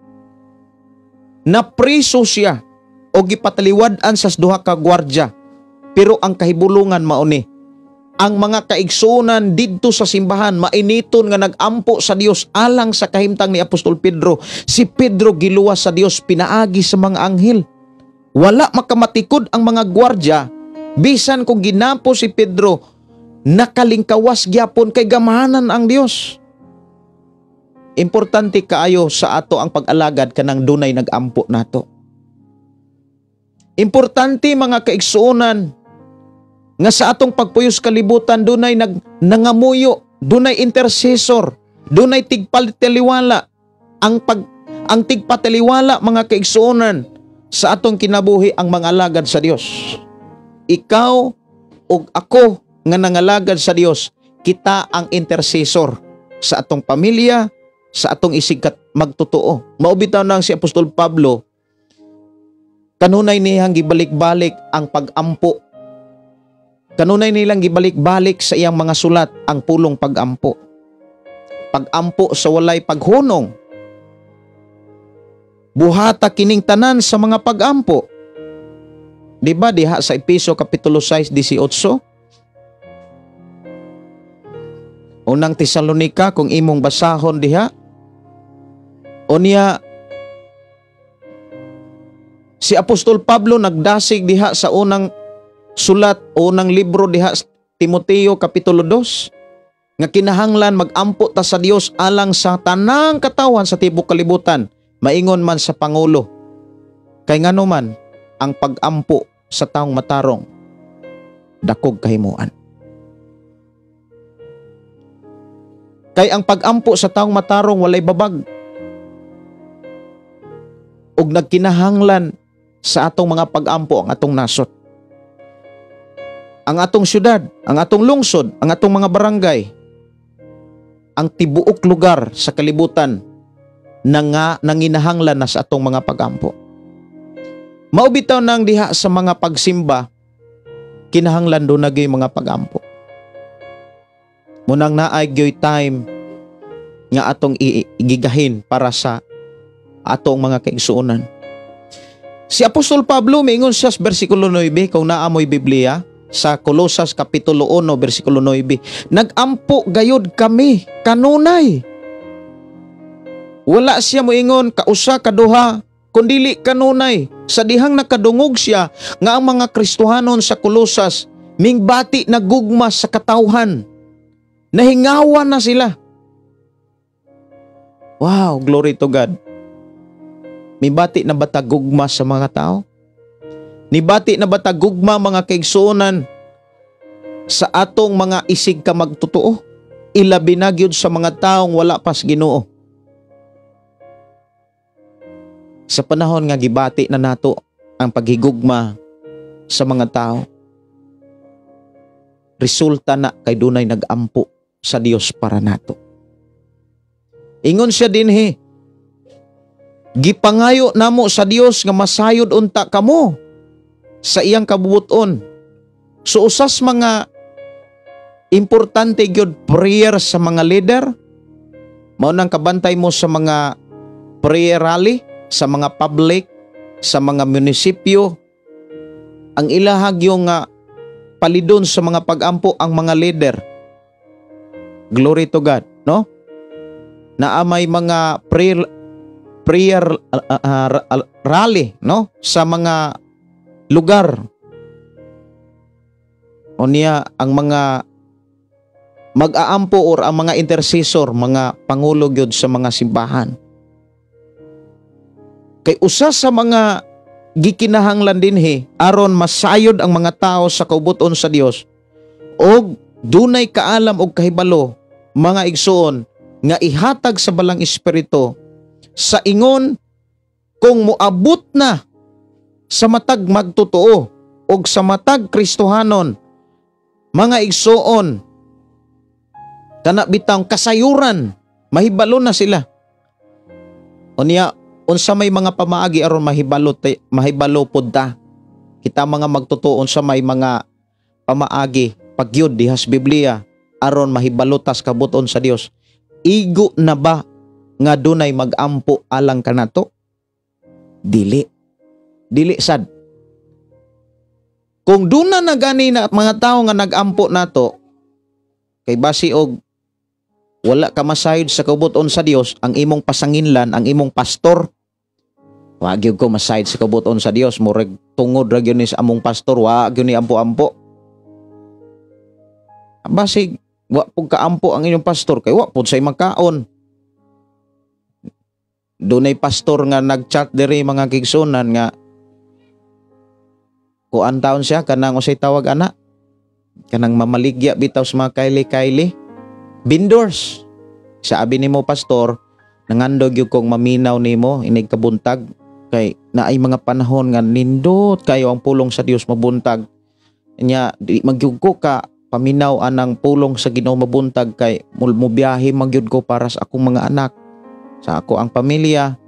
napriso siya o gipataliwad-an sa duha ka gwardya, pero ang kahibulungan mauni, ang mga kaigsuonan didto sa simbahan mainiton nga nag-ampo sa Dios alang sa kahimtang ni Apostol Pedro. Si Pedro giluwas sa Dios, pinaagi sa mga anghel. Wala makamatikod ang mga gwardya, bisan kung ginampo si Pedro, nakalingkawas gyapon kay gamahanan ang Dios. Importante kaayo sa ato ang pag-alagad kanang dunay nag-ampo nato. Importante mga kaigsuonan nga sa atong pagpuyos kalibutan dunay nangamuyo, dunay intercessor, dunay tigpataliwala. Ang tigpataliwala mga kaigsuonan sa atong kinabuhi ang mga alagad sa Dios. Ikaw ug ako nga nangalagad sa Dios, kita ang intercessor sa atong pamilya, sa atong isikat magtotoo. Maubitaw nang si Apostol Pablo, kanunay niyang gibalik-balik ang pag-ampo. Kanunay nilang gibalik-balik sa iyang mga sulat ang pulong pag-ampo. Pag-ampo sa walay paghunong. Buhata kining tanan sa mga pag-ampo. Diba diha sa Efeso Kapitulo 6:18? Unang Tesalonika kung imong basahon diha. Unya si Apostol Pablo nagdasig diha sa unang sulat o unang libro diha sa Timoteo Kapitulo 2 nga kinahanglan mag-ampo ta sa Dios alang sa tanang katawan sa tibok kalibutan, maingon man sa pangulo. Kay ngano man ang pag-ampo sa taong matarong dakog kahimuan. Kay ang pag-ampo sa taong matarong walay babag. Ug nagkinahanglan sa atong mga pag-ampo ang atong nasot. ang atong syudad, ang atong lungsod, ang atong mga barangay, ang tibuok lugar sa kalibutan na nga nanginahanglan na sa atong mga pagampo. Maubitaw nang diha sa mga pagsimba, kinahanglan do na gyud mga pagampo. Munang naay gyud time nga atong igigahin para sa atong mga kaigsuonan. Si Apostol Pablo miingon siya sa bersikulo 9 kung naamoy Biblia sa Colosas kapitulo 1 bersikulo 9, nagampo gayud kami kanunay. Wala siya moingon kausa kaduha kundili kanunay. Sa dihang nakadungog siya nga ang mga Kristohanon sa Colosas mingbati na gugma sa katawhan. Nahingawan na sila. Wow, glory to God. Mibati na bata gugma sa mga tao? Nibati na bata gugma mga kaigsuonan sa atong mga isig ka magtotoo? Ilabi na gyud sa mga taong wala pas Ginoo. Sa panahon nga gibati na nato ang paghigugma sa mga tao, resulta na kay dunay nagampo sa Dios para nato. Ingon siya dinhi, gipangayo namo sa Dios nga masayod unta kamo sa iyang kabubuton. So usas mga importante gyud prayer sa mga leader, mao nang kabantay mo sa mga prayer rally, sa mga public, sa mga munisipyo, ang ilahag yung palidon sa mga pagampo ang mga leader. Glory to God, no? Naamay mga prayer rally, no? Sa mga lugar. O niya ang mga mag-aampo or ang mga intercessor, mga pangulo gyud sa mga simbahan. Kay usa sa mga gikinahanglan dinhi aron masayod ang mga tao sa kaubuton sa Dios og dunay kaalam og kahibalo mga igsoon nga ihatag sa balang espiritu sa ingon kung moabot na sa matag magtotoo og sa matag Kristohanon mga igsoon kana bitang kasayuran mahibalo na sila. Unya unsa may mga pamaagi aron mahibalo pod ta kita mga magtutuon sa may mga pamaagi pagyud dihas Biblia aron mahibalo tas kabuton sa Dios. Igo na ba nga dunay magampo alang kanato? Dili sad. Kung duna na gani na mga tao nga nagampo nato kay basi og wala ka masayod sa kabuton sa Dios, ang imong pasanginlan, ang imong pastor, wa gyud ko masayod sa kabuton sa Dios, murag tungod ra gyud ni sa among pastor, wa gyud ni ampo-ampo. Basig wa pud kaampo ang inyong pastor kay wa pud say magkaon. Dunay pastor nga nag-chat diri mga kigsunan nga kuan taon siya kanang usay tawag ana, kanang mamaligya bitaw sa mga kaili-kaili. Bindors. Sabi nimo pastor, nangandog yung kong maminaw nimo inig kabuntag kay naay mga panahon nga nindot kayo ang pulong sa Dios mabuntag. Nya di magyugko ka paminaw anang pulong sa Ginoo mabuntag kay mubiyahe magyud ko para sa akong mga anak, sa ako ang pamilya.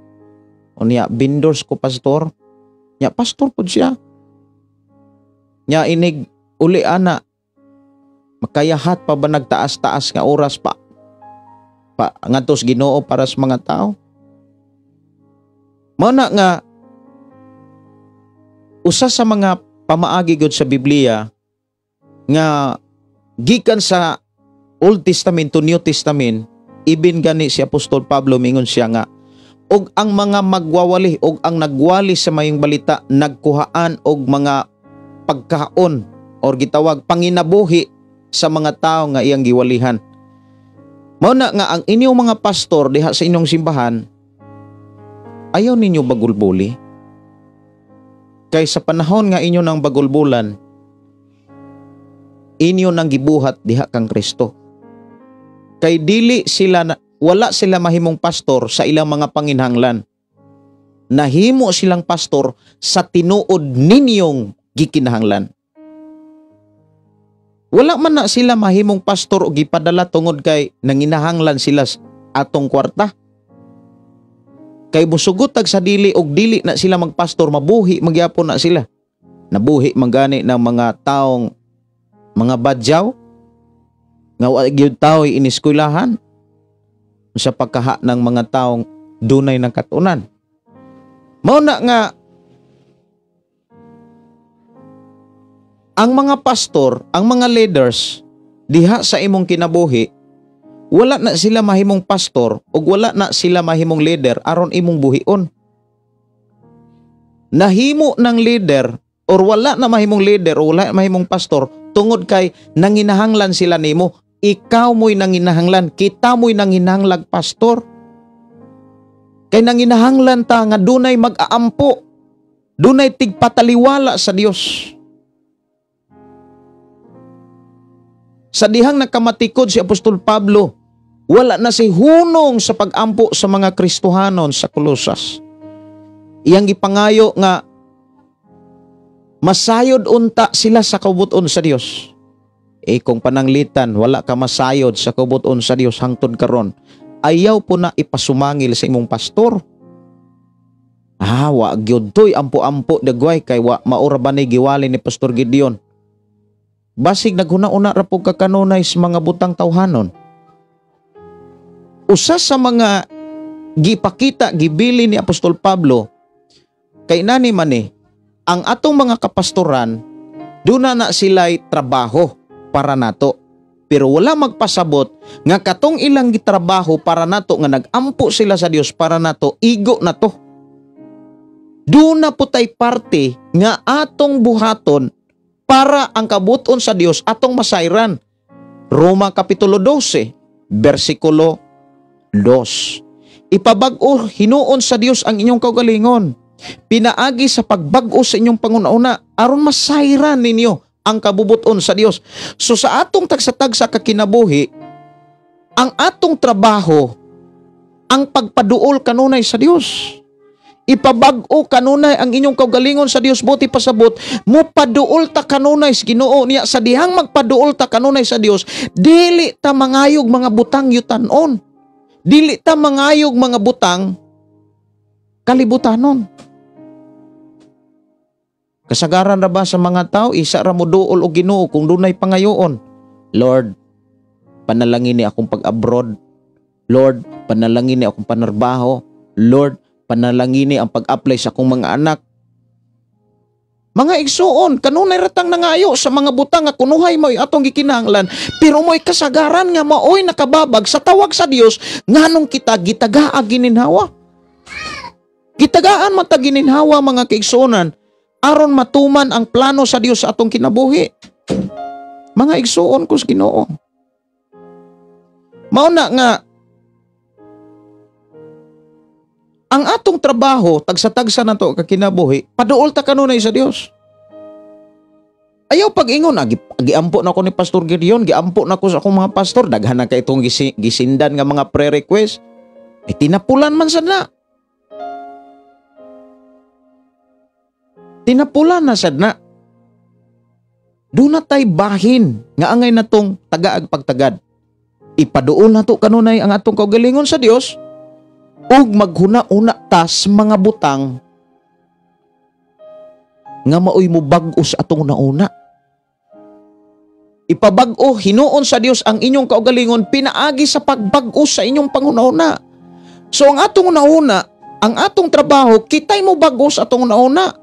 Unya bindors ko pastor. Nya pastor pud siya. Nya inig uli ana makayahat pa ba nagtaas-taas nga oras pa ngadtos Ginoo para sa mga tao? Mao na nga usa sa mga pamaagi gud sa Biblia nga gikan sa Old Testament to New Testament, ibin gani si Apostol Pablo mingon siya nga og ang mga magwawali og ang nagwali sa mayong balita nagkuhaan og mga pagkaon or gitawag panginabuhi sa mga tao nga iyang giwalihan. Mao na nga ang inyong mga pastor diha sa inyong simbahan ayaw ninyo bagulbuli. Kay sa panahon nga inyo nang bagulbulan, inyo nang gibuhat diha kang Kristo. Kay wala sila mahimong pastor sa ilang mga panginhanglan. Nahimo silang pastor sa tinuod ninyong gikinahanglan. Wala man na sila mahimong pastor o gipadala tungod kay nanginahanglan sila sa atong kwarta. Kay busugotag sa dili og dili na sila magpastor, mabuhi magyapon na sila. Nabuhi manggani ng mga taong mga badyaw nga wa gyud tawo iniskwelahan sa pagkaha ng mga taong dunay ng katunan. Mao na nga ang mga pastor, ang mga leaders diha sa imong kinabuhi, wala na sila mahimong pastor o wala na sila mahimong leader aron imong buhion. Nahimo ng leader or wala na mahimong leader o wala na mahimong pastor tungod kay nanginahanglan sila nimo. Ikaw mo'y nanginahanglan, kita mo'y nanginahanglag pastor. Kay nanginahanglan ta nga dunay mag-aampo, dunay tigpataliwala sa Dios. Sa dihang nakamatikod si Apostol Pablo, wala na si hunong sa pag-ampo sa mga Kristohanon sa Colosas. Iyang ipangayo nga masayod unta sila sa kabuton sa Dios. Kung pananglitan, wala ka masayod sa kabuton sa Dios hangtod karon, ayaw po na ipasumangil sa imong pastor. Wa gyud toy ampo-ampo dagway kay wa maura ba ni giwali ni Pastor Gideon. Basig naghuna-una ra pug kakanunay sa mga butang tawhanon. Usa sa mga gipakita, gibili ni Apostol Pablo kay nani man ang atong mga kapastoran duna na sila'y trabaho para nato. Pero wala magpasabot nga katong ilang gitrabaho para nato nga nagampo sila sa Dios para nato, igo na to. Duna po tay parte nga atong buhaton para ang kabuton sa Dios atong masayran. Roma Kapitulo 12, versikulo 2. Ipabag-o hinuon sa Dios ang inyong kaugalingon. Pinaagi sa pagbag-o sa inyong pangunauna aron masayran ninyo ang kabubuton sa Dios. So sa atong tagsa-tagsa kakinabuhi, ang atong trabaho, ang pagpaduol kanunay sa Dios. Ipabag-o kanunay ang inyong kaugalingon sa Dios, buti pasabot mo paduol ta kanunay sa Ginoo niya. Sa dihang magpaduol ta kanunay sa Dios, dili ta mangayog mga butang yutan-on. Dili ta mangayog mga butang kalibutanon. Kasagaran ra ba sa mga tao, isa ra mo duol o Ginoo kung dunay pangayoon? Lord, panalangin ni akong pag-abroad. Lord, panalangin ni akong panarbaho. Lord, panalangin ni ang pag-apply sa akong mga anak. Mga igsuon, kanunay ratang nangayo sa mga butang nga kunuhay mo'y atong gikinahanglan, pero mo'y kasagaran nga maoy nakababag sa tawag sa Dios nganong kita gitagaa gininhawa. Gitagaan man ta gininhawa mga kaigsuonan aron matuman ang plano sa Dios sa atong kinabuhi. Mga igsuon ko sa Ginoo. Mao na nga ang atong trabaho, tagsa-tagsa na to kakinabuhi, paduol ta kanunay sa Dios. Ayaw pag-ingon, giampo na ko ni Pastor Gideon, giampo na ko sa akong mga pastor, daghan na kay itong gisindan nga mga pre-request, tinapulan man sana. Tinapulan na sadna. Doon na tay bahin, nga angay na tong tagaag pagtagad. Ipaduol na to kanunay ang atong kaugalingon sa Dios, ug maghuna-una ta sa mga butang nga maoy mo bag-o sa atong nauna. Ipabag-o hinuon sa Dios ang inyong kaugalingon pinaagi sa pagbag-o sa inyong pangunahuna. So ang atong nauna, ang atong trabaho, kitay mo bag-o sa atong nauna.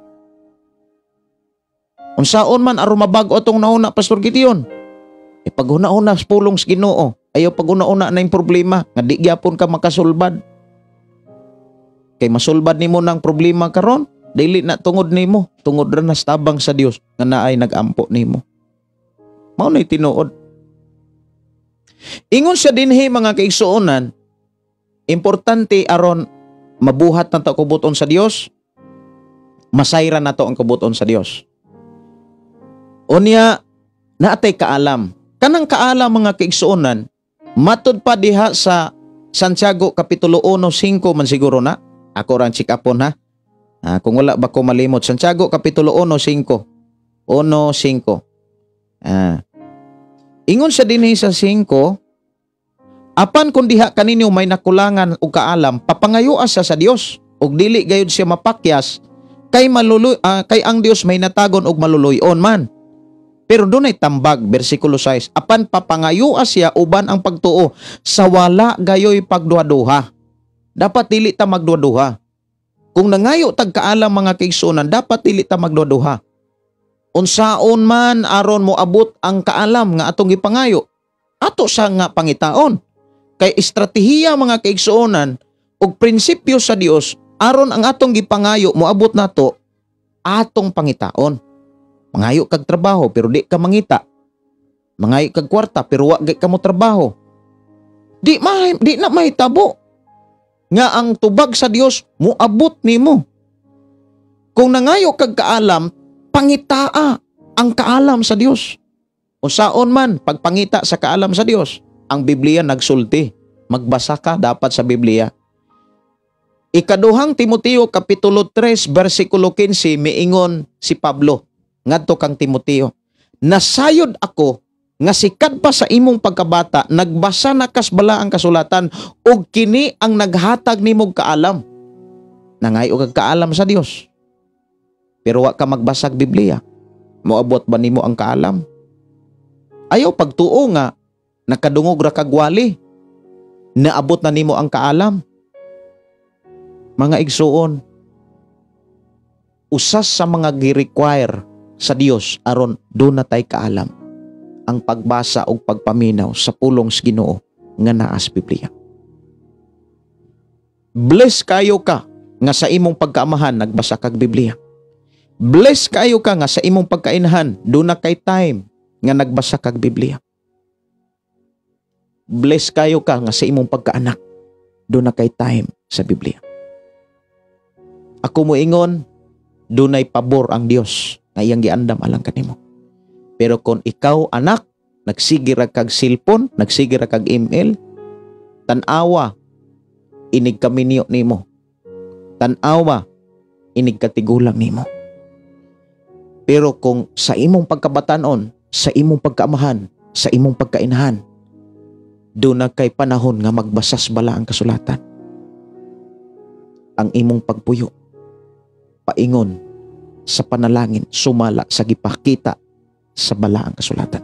Unsaon man aron mabag-o atong nauna, Pastor Gideon? Ipaghuna-una sa pulong sa Ginoo. Ayaw paghuna-una na yung problema nga di gyapon ka makasulbad. Kay masulbad nimo ng problema karon, dili na tungod nimo, tungod ra na tabang sa Dios nga naay nag-ampo nimo. Mao nay tinuod. Ingon sa dinhi mga kaigsuonan, importante aron mabuhat ng kabuton sa Dios, masayra na to ang kabuton sa Dios. Unya naatay kaalam. Kanang kaalam mga kaigsuonan, matud pa diha sa Santiago Kapitulo 1:5 man siguro na. Ako rang check upon ha. Kung wala ba ko malimot. Santiago Kapitulo 1:5. 1:5. Ingon siya dinhi sa 5, apan kung diha kaninyo may nakulangan o kaalam, papangayuas siya sa Dios, ug dili gayud siya mapakyas, kay ang Dios may natagon og maluluyon man. Pero dunay tambag, bersikulo 6, apan papangayuas siya uban ang pagtuo sa wala gayoy pagduha-duha. Dapat dili ta magduha-duha. Kung nangayo tag kaalam mga kaigsuonan, dapat dili ta magduha-duha. Unsaon man aron mo abot ang kaalam nga atong gipangayo, ato sa nga pangitaon. Kay estratehiya mga kaigsuonan ug prinsipyo sa Dios aron ang atong gipangayo moabot nato atong pangitaon. Mangayo kag trabaho pero di ka mangita. Mangayo kag kwarta pero wa gay ka mo trabaho. Di na mahitabo nga ang tubag sa Dios moabot nimo. Kung nangayo kag kaalam, pangitaa ang kaalam sa Dios. O saon man pagpangita sa kaalam sa Dios, ang Biblia nagsulti. Magbasa ka dapat sa Biblia. Ikaduhang Timoteo kapitulo 3 bersikulo 15 miingon si Pablo ngadto kang Timoteo, nasayod ako nga sikat pa sa imong pagkabata, nagbasa na kas bala ang kasulatan ug kini ang naghatag nimog kaalam. Nangayo kag kaalam sa Dios. Pero wa ka magbasag Biblia. Moabot ba nimo ang kaalam? Ayaw pagtuo nga nakadungog ra kag wali. Naabot na nimo ang kaalam. Mga igsuon, usas sa mga gi-require sa Dios aron do na tay kaalam ang pagbasa o pagpaminaw sa pulong sa Ginoo nga naa sa Biblia. Bless kayo ka nga sa imong pagkaamahan nagbasa kag Biblia. Bless kayo ka nga sa imong pagkainahan do na kay time nga nagbasa kag Biblia. Bless kayo ka nga sa imong pagkaanak do na kay time sa Biblia. Ako mo ingon, dunay pabor ang Dios nga iyang giandam alang kanimo. Pero kung ikaw anak, nagsigir kag cellphone, nagsigir kag email, tan-awa inig kaminyo nimo. Tan-awa inig katigulang nimo. Pero kung sa imong pagkabatanon, sa imong pagkaamahan, sa imong pagkainahan, do na kay panahon nga magbasas bala ang kasulatan. Ang imong pagpuyo, paingon sa panalangin, sumala sa gipakita sa bala ang kasulatan.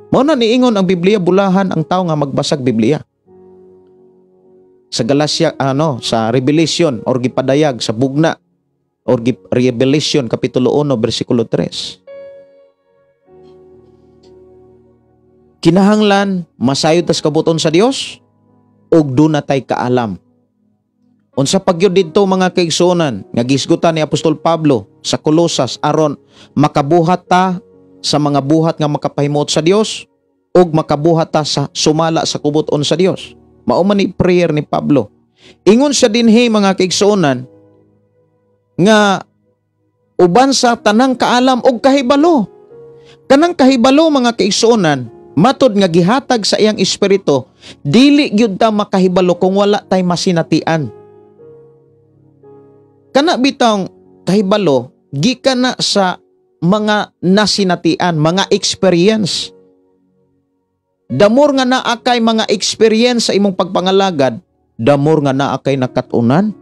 Mao na niingon ang Biblia, bulahan ang tao nga magbasag Biblia. Sa Galacia, sa Revelation or gipadayag sa bugna or Revelation kapitulo 1 bersikulo 3. Kinahanglan masayod tas kabuton sa Dios ug duna tay kaalam. Unsa pagyud didto mga kaigsuonan nga gisgutan ni Apostol Pablo sa Colosas aron makabuhat ta sa mga buhat nga makapahimuot sa Dios ug makabuhat ta sa sumala sa kubuton sa Dios. Mao man ni prayer ni Pablo. Ingon siya dinhi mga kaigsuonan nga uban sa tanang kaalam ug kahibalo. Kanang kahibalo mga kaigsuonan matod nga gihatag sa iyang espiritu, dili gyud ta makahibalo kung wala tay masinatian. Kana bitang kahibalo gikan na sa mga nasinatian, mga experience. Damor nga naa kay mga experience sa imong pagpangalagad, damor nga naa kay nakatunan.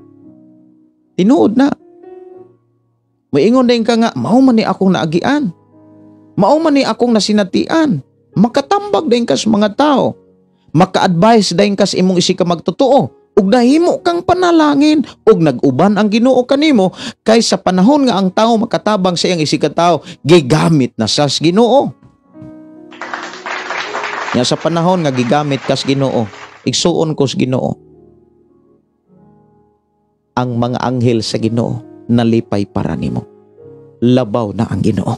Tinuod na. Moingon din ka nga, mao man ni akong naagian. Mao man ni akong nasinatian. Makatambag din ka sa mga tao. Maka-advise din ka sa imong isika magtotoo. Ug nahimo kang panalangin ug nag-uban ang Ginoo kanimo kay sa panahon nga ang tao makatabang sa iyang isika tao, gigamit na sa Ginoo. Nya sa panahon nga gigamit kas Ginoo, igsuon ko sa Ginoo. Ang mga anghel sa Ginoo nalipay para nimo. Labaw na ang Ginoo.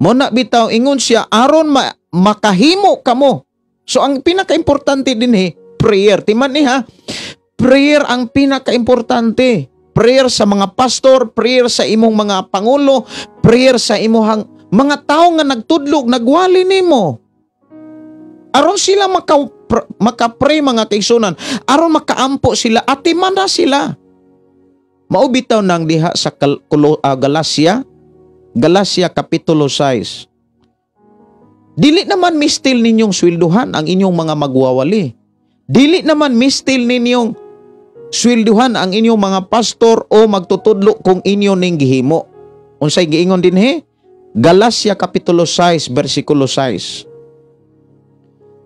Mo na bitaw ingon siya aron makahimo kamo. So ang pinaka-importante din prayer. Timan niya, prayer ang pinaka-importante. Prayer sa mga pastor, prayer sa imong mga pangulo, prayer sa imong mga tao nga nagtudlog, nagwali nimo. Aron sila maka-pray mga kaigsunan, aron makaampo sila, atiman na sila. Maubitaw nang diha sa Galacia kapitulo 6. Dili naman mistil ninyong swelduhan ang inyong mga magwawali. Dili naman mistil ninyong swelduhan ang inyong mga pastor o magtutudlo kung inyo ning gihimo. Unsay giingon din he? Galacia Kapitulo 6, versikulo 6.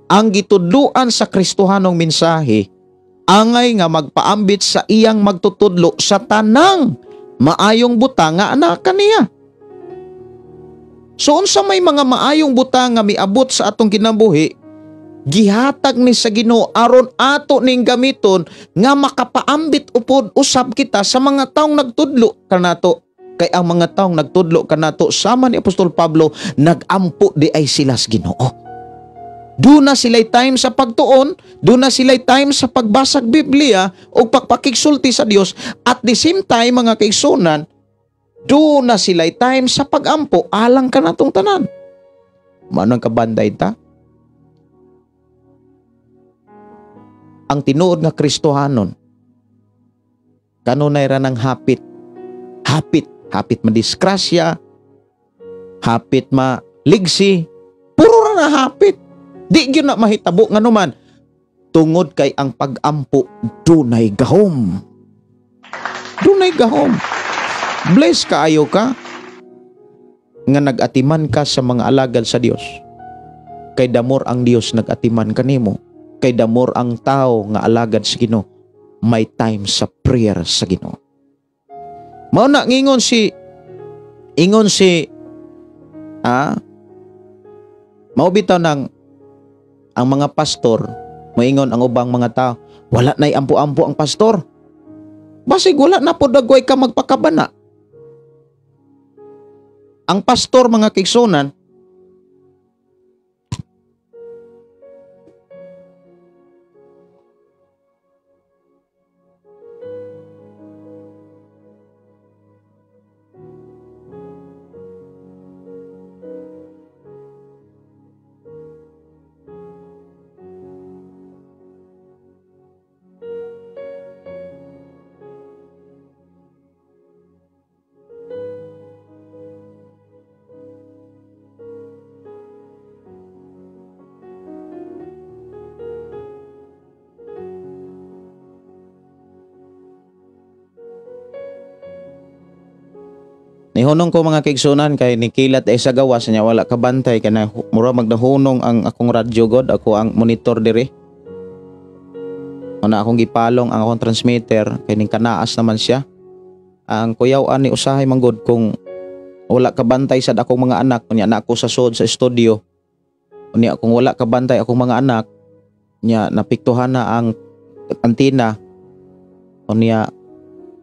Ang gitudloan sa Kristohanong mensahe, angay nga magpaambit sa iyang magtutudlo sa tanang maayong butang nga anak kaniya. So unsa may mga maayong butang nga miabot sa atong kinabuhi, gihatag ni sa Ginoo aron ato ning gamiton nga makapaambit upod usab kita sa mga taong nagtudlo kanato. Kay ang mga taong nagtudlo kanato sama ni Apostol Pablo, nagampo di ay sila sa Ginoo. Doon na sila'y time sa pagtuon, doon na sila'y time sa pagbasag Biblia o pagpakigsulti sa Dios, at the same time mga kaigsunan, doon na sila'y time sa pagampo alang kanatong tanan. Manong kabanday ta? Ang tinuod nga Kristohanon, kanunay ra ng hapit madiskrasya, hapit maligsi, puro ra na hapit. Di gyud na mahitabo nga naman tungod kay ang pagampo dunay gahom. Dunay gahom. Bless kaayo ka nga nagatiman ka sa mga alagad sa Dios. Kay damor ang Dios nagatiman kanimo. Kay damor ang tao nga alagad sa Ginoo. May time sa prayer sa Ginoo. Mao na ngingon si mao bitaw ng ang mga pastor, moingon ang ubang mga tao, wala na'y ampo-ampo ang pastor. Basig wala na po dagway ka magpakabana. Ang pastor mga kaigsunan, nihunong ko mga kaigsunan kay nikilat ay sa gawas niya wala kabantay kay na mura magdahunong ang akong radyo god, ako ang monitor diri. Ana akong gipalong ang akong transmitter kay ning kanaas naman siya. Ang kuyaw-an ni usahay manggod kung wala kabantay sad akong mga anak unya na ako sa sud sa studio. Unya kung wala kabantay akong mga anak nya napiktuhan na ang antenna unya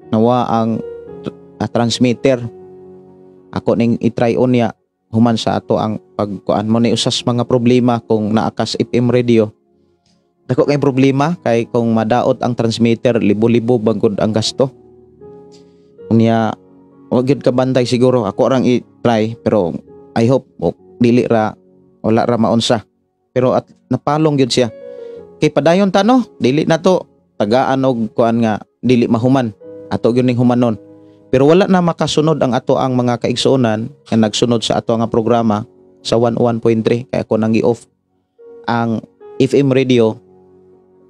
nawa ang transmitter. Ako ning i-try on niya human sa ato ang pagkuan mo ni usas mga problema kung naakas FM radio. Dako kay problema kay kung madaot ang transmitter libo-libo bangod ang gasto. Unya wa gyud ka bantay siguro ako rang i-try pero I hope dili ra wala ra maunsa. Pero at napalong gyud siya. Kay padayon ta no, dili na to tagaan og kuan nga dili mahuman. Ato gyud ning humanon. Pero wala na makasunod ang ato ang mga kaigsuonan nga nagsunod sa ato nga programa sa 101.3 kay ako nang gi-off ang FM radio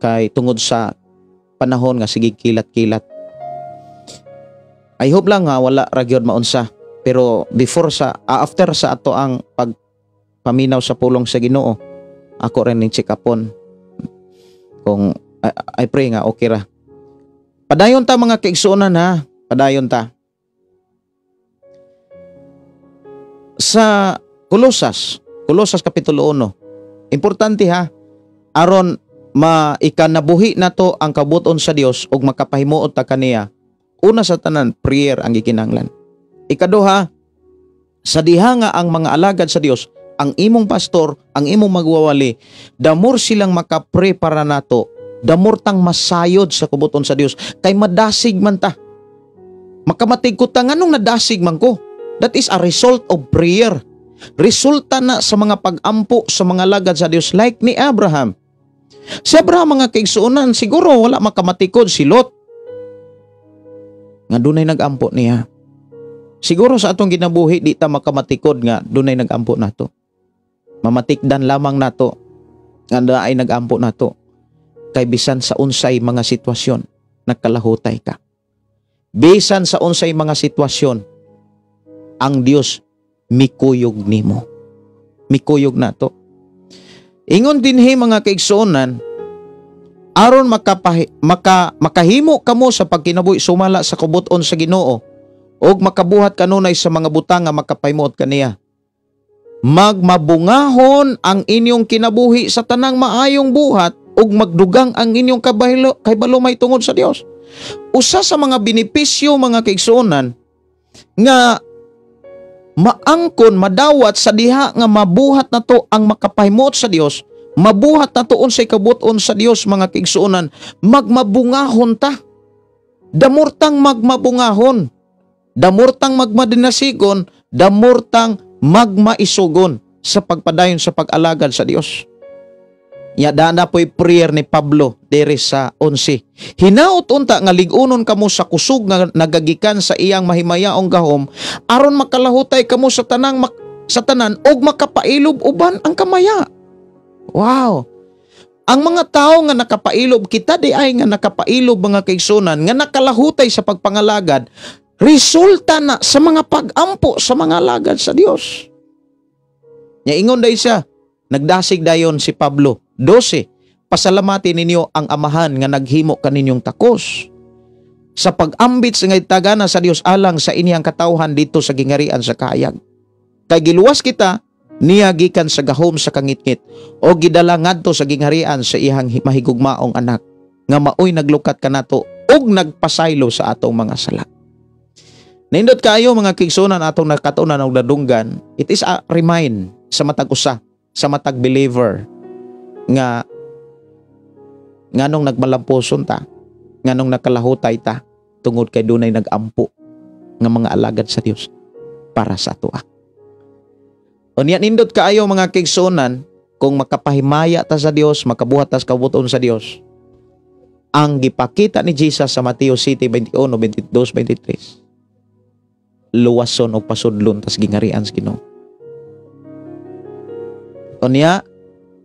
kay tungod sa panahon nga sige kilat-kilat. I hope lang nga wala ra gyud maunsa. Pero before sa after sa ato ang pagpaminaw sa pulong sa Ginoo, ako rin ning check upon kung I pray nga okay ra. Padayon ta mga kaigsuonan ha. Padayon ta. Sa Kolosas Kapitulo 1. Importante ha. Aron maikanabuhi na to ang kabuton sa Dios ug makapahimuot ta kaniya. Una sa tanan, prayer ang gikinahanglan. Ikaduha, sa diha nga ang mga alagad sa Dios, ang imong pastor, ang imong magwawali, damor silang makapray para nato. Damor tang masayod sa kabuton sa Dios. Kay madasig man ta. Makamatig ko ta nganong nadasig man ko. That is a result of prayer. Resulta na sa mga pagampo sa mga lagad sa Dios like ni Abraham. Si Abraham mga kaigsuonan siguro wala makamatikod si Lot. Nga dunay nagampo niya. Siguro sa atong ginabuhi di ta makamatikod nga dunay nagampo nato. Mamatikdan lamang nato nga ay nagampo nato kay bisan sa unsay mga sitwasyon nagkalahutay ka. Bisan sa unsay mga sitwasyon ang Dios mikuyog nimo. Mikuyog nato. Ingon dinhi mga kaigsuonan, aron makahimo kamo sa pagkinabuhi sumala sa kabuton sa Ginoo og makabuhat kanunay sa mga butang nga makapahimuot kaniya. Magmabungahon ang inyong kinabuhi sa tanang maayong buhat ug magdugang ang inyong kahibalumay tungod sa Dios. Usa sa mga benepisyo mga kaigsuonan nga maangkon madawat sa diha nga mabuhat nato ang makapahimuot sa Dios, mabuhat nato unsay kabuton sa Dios mga kaigsuonan, magmabungahon ta. Damurtang magmabungahon, damurtang magmadinasigon, damurtang magmaisugon sa pagpadayon sa pag-alagad sa Dios. Yada na po'y prayer ni Pablo diri sa 11. Hinaot unta nga ligunon kamo sa kusog nga nagagikan sa iyang mahimayaong gahom aron makalahutay kamo sa tanan og makapailob uban ang kamaya. Wow. Ang mga tao nga nakapailob, kita di ay nga nakapailob mga kaigsuonan, nga nakalahutay sa pagpangalagad, resulta na sa mga pag-ampo sa mga alagad sa Dios. Nya ingon day siya, nagdasig dayon si Pablo, 12, pasalamati ninyo ang Amahan nga naghimo kaninyong takos sa pag-ambit sa tagana sa Dios alang sa inyang katawhan dito sa gingarian sa kaayag. Kay giluwas kita niya gikan sa gahom sa kangitngit o gidala ngadto sa gingarian sa iyang mahigugmaong anak nga maoy naglukat kanato ug nagpasaylo sa atong mga sala. Nindot kayo mga kaigsuonan atong nakatunan og dadunggan, it is a remind sa matag usa, sa matag believer nga nganong nagmalamposon ta, nganong nakalahutay ta tungod kay dunay nagampo nga mga alagad sa Dios para sa atoa. Unya nindot kaayo mga kaigsuonan kung makapahimaya ta sa Dios, makabuhat ta sa kabuton sa Dios. Ang gipakita ni Jesus sa Mateo 7:21, 22, 23. Luwason o pasudlon tas gingarian sa Ginoo. Unya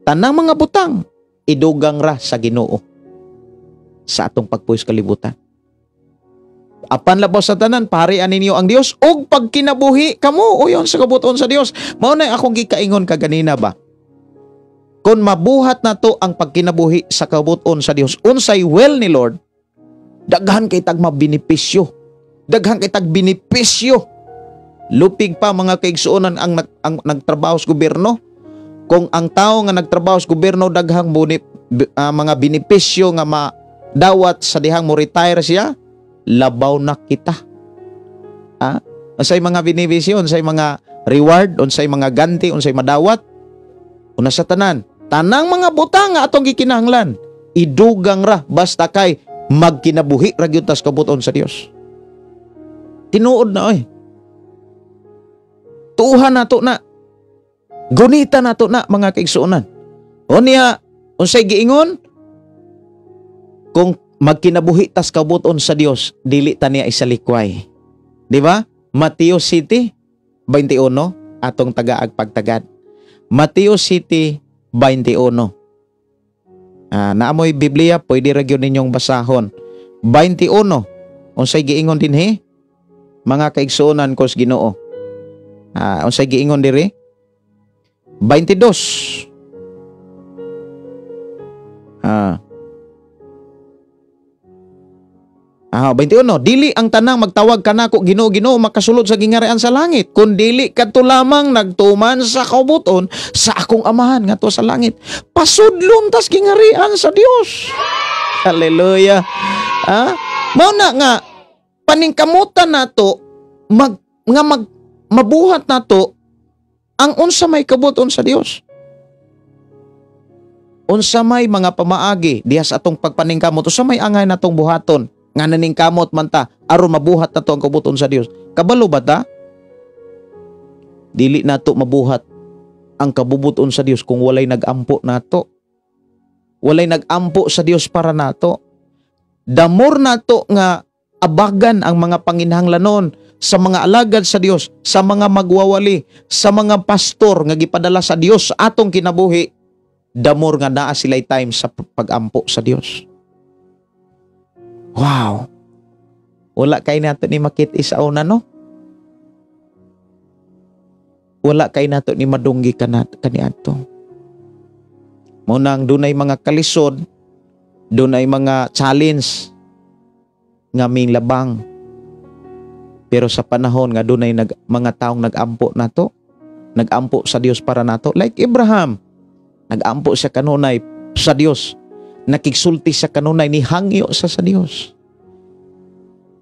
tanang mga butang idugang ra sa Ginoo sa atong pagpuyo sa kalibutan. Apan labaw sa tanan, paharian ninyo ang Dios ug pagkinabuhi kamo uyon sa kabuton sa Dios. Mao na akong gikaingon kaganina ba? Kung mabuhat nato ang pagkinabuhi sa kabuton sa Dios, unsay will ni Lord, daghan kay tag mabenepisyo. Daghan kay tag benepisyo. Lupig pa mga kaigsuonan ang nagtrabaho sa gobyerno. Kung ang tao nga nagtrabaho sa gobyerno daghang mga benepisyo nga madawat sa dihang mo retire siya, labaw na kita. Unsay mga benepisyo, unsay mga reward, unsay mga ganti, unsay madawat? Una sa tanan, tanang mga butang nga atong gikinahanglan, idugang ra basta kay magkinabuhi ra gyud tas kabuton sa Dios. Tinuod na oy. Tuuhan nato na. Gunita nato na mga kaigsuonan. Unya, unsay giingon? Kung magkinabuhi tas kabuton sa Dios, dili ta niya isalikway. Di ba? Mateo 7:21 atong tagaag pagtagad. Mateo 7:21. Naamoy Biblia, pwede ra gyud ninyong basahon. 21. Unsay giingon dinhi? Mga kaigsuonan ko sa Ginoo. Unsay giingon diri? 22. 21. Dili ang tanang magtawag kanako Ginoo, Ginoo makasulod sa gingarian sa langit, kun dili kadto lamang nagtuman sa kabuton sa akong Amahan ngadto sa langit. Pasudlon tas gingarian sa Dios. Hallelujah. Mao na nga paningkamutan nato mabuhat nato ang unsa may kabuton sa Dios. Unsa may mga pamaagi diha sa atong pagpaningkamot, unsa may angay natong buhaton nga naningkamot man ta aron mabuhat nato ang kabuton sa Dios. Kabalo ba ta? Dili nato mabuhat ang kabubuton sa Dios kung walay nagampo nato. Walay nagampo sa Dios para nato. Damor nato nga abagan ang mga panginahanglanon sa mga alagad sa Dios, sa mga magwawali, sa mga pastor nga gipadala sa Dios sa atong kinabuhi, damor nga naa sila'y time sa pag-ampo sa Dios. Wow! Wala kay nato ni makit sa una, no? Wala kay nato ni madunggi kaniadto. Munang dunay mga kalisod, dunay mga challenge nga ming labang. Pero sa panahon nga dunay mga taong nag-ampo nato, nag-ampo sa Dios para nato, like Abraham, nag-ampo siya kanunay sa Dios, nakigsulti siya kanunay, ni hangyo sa Dios.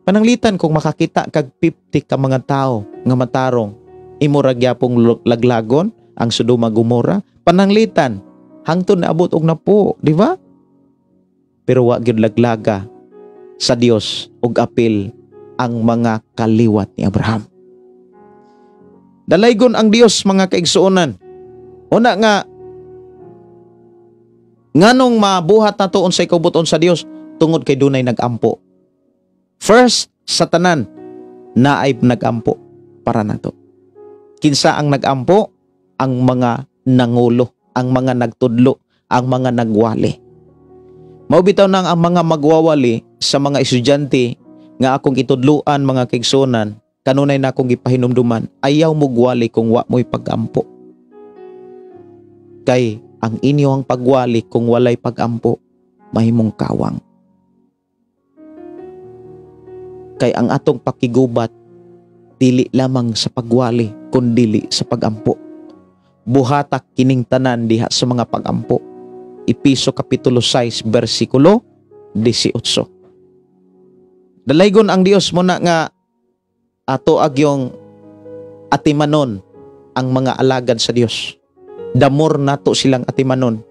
Pananglitan kung makakita kag 50 ka mga tao nga matarong, imurag yapong laglagon ang Sodoma Gomora, pananglitan hangtod naabot og napo, di ba? Pero wa gyud laglaga sa Dios og apil ang mga kaliwat ni Abraham. Dalaygon ang Dios, mga kaigsuonan. Una nga, nganong mabuhat na to unsay kaubuton sa Dios tungod kay dunay nag-ampo. First, sa tanan, naay nag-ampo para nato. Kinsa ang nag-ampo? Ang mga nangulo, ang mga nagtudlo, ang mga nagwali. Maubitaw nang ang mga magwawali sa mga estudyante nga akong itudluan, mga kaigsuonan, kanunay na akong gipahinumduman, ayaw mugwali kung wa mo'y pag-ampo. Kay ang inyong pagwali kung walay pag-ampo, mahimong kawang. Kay ang atong pakigubat, dili lamang sa pagwali, kundili sa pag-ampo. Buhatak kining tanan diha sa mga pag-ampo. Episo Kapitulo 6, versikulo 18. Dalaygon ang Dios muna nga ato agyong atimanon ang mga alagad sa Dios. Damor nato silang atimanon.